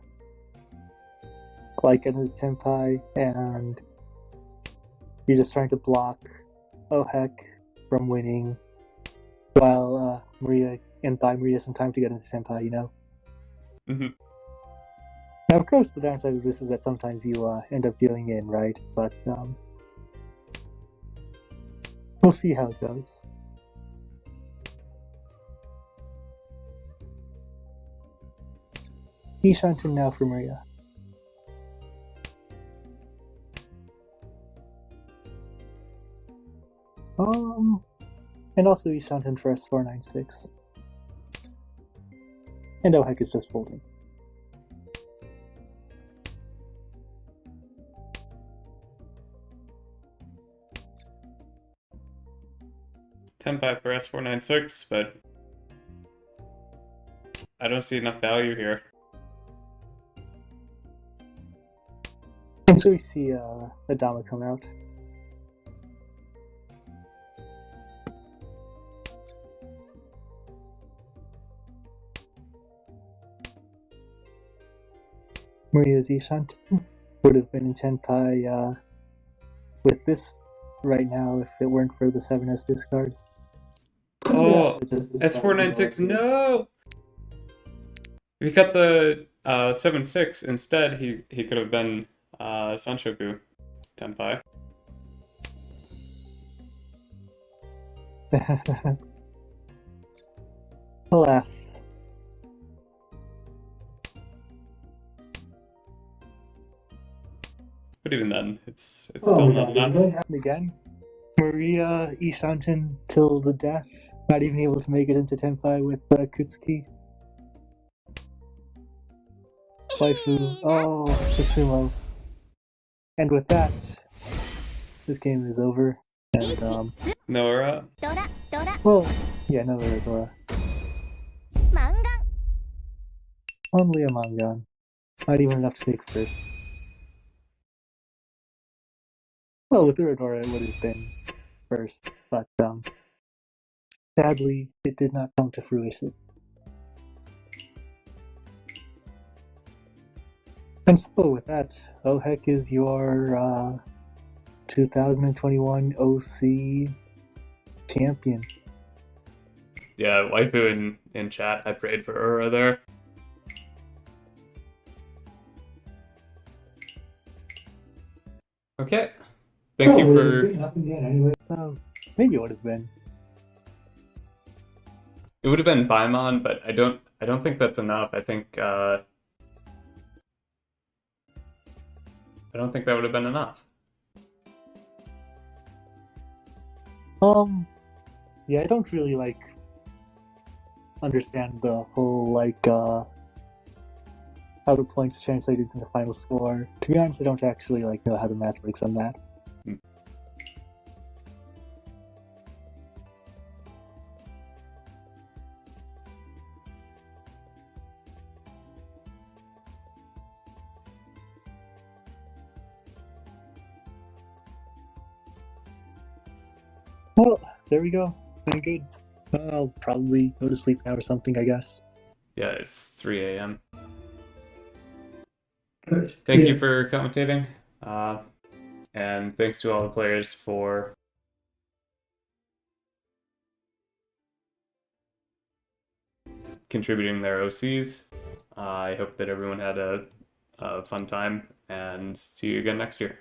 get into Tenpai, and you're just trying to block Ohek from winning, while Maria and buy Maria some time to get into Tenpai, you know? Now, of course, the downside of this is that sometimes you end up dealing in, right? But we'll see how it goes. Ishanten now for Maria. And also Ishanten for S496. And Ohek is just folding. Tenpai for S496, but I don't see enough value here. And so we see Adama come out. Maria's Ishanten would have been in Tenpai with this right now if it weren't for the 7S discard. Oh, Yeah, S496, no! If he got the 7-6 instead, he could have been Sanshoku Tenpai. Alas. But even then, it's still not enough. Will it happen again? Maria Ishanten till the death, not even able to make it into Tenpai with Kutsuki. Waifu, oh, Tsumo. And with that, this game is over. And, Nora? ドラドラ well, yeah, no, Dora. マンガン Only a Mangan. Not even enough to take first. Well, with Uradora it would have been first, but sadly, it did not come to fruition. And so with that, Ohek is your 2021 OC champion. Yeah, waifu in chat. I prayed for Ura there. Okay. Thank you for. Maybe it would have been. It would have been Paimon, but I don't think that's enough. I don't think that would have been enough. Yeah, I don't really like understand the whole how the points translate into the final score. To be honest, I don't actually know how the math works on that. Well, there we go. Very good. I'll probably go to sleep now or something, I guess. Yeah, it's 3 a.m. Thank you for commentating. And thanks to all the players for contributing their OCs. I hope that everyone had a fun time, and see you again next year.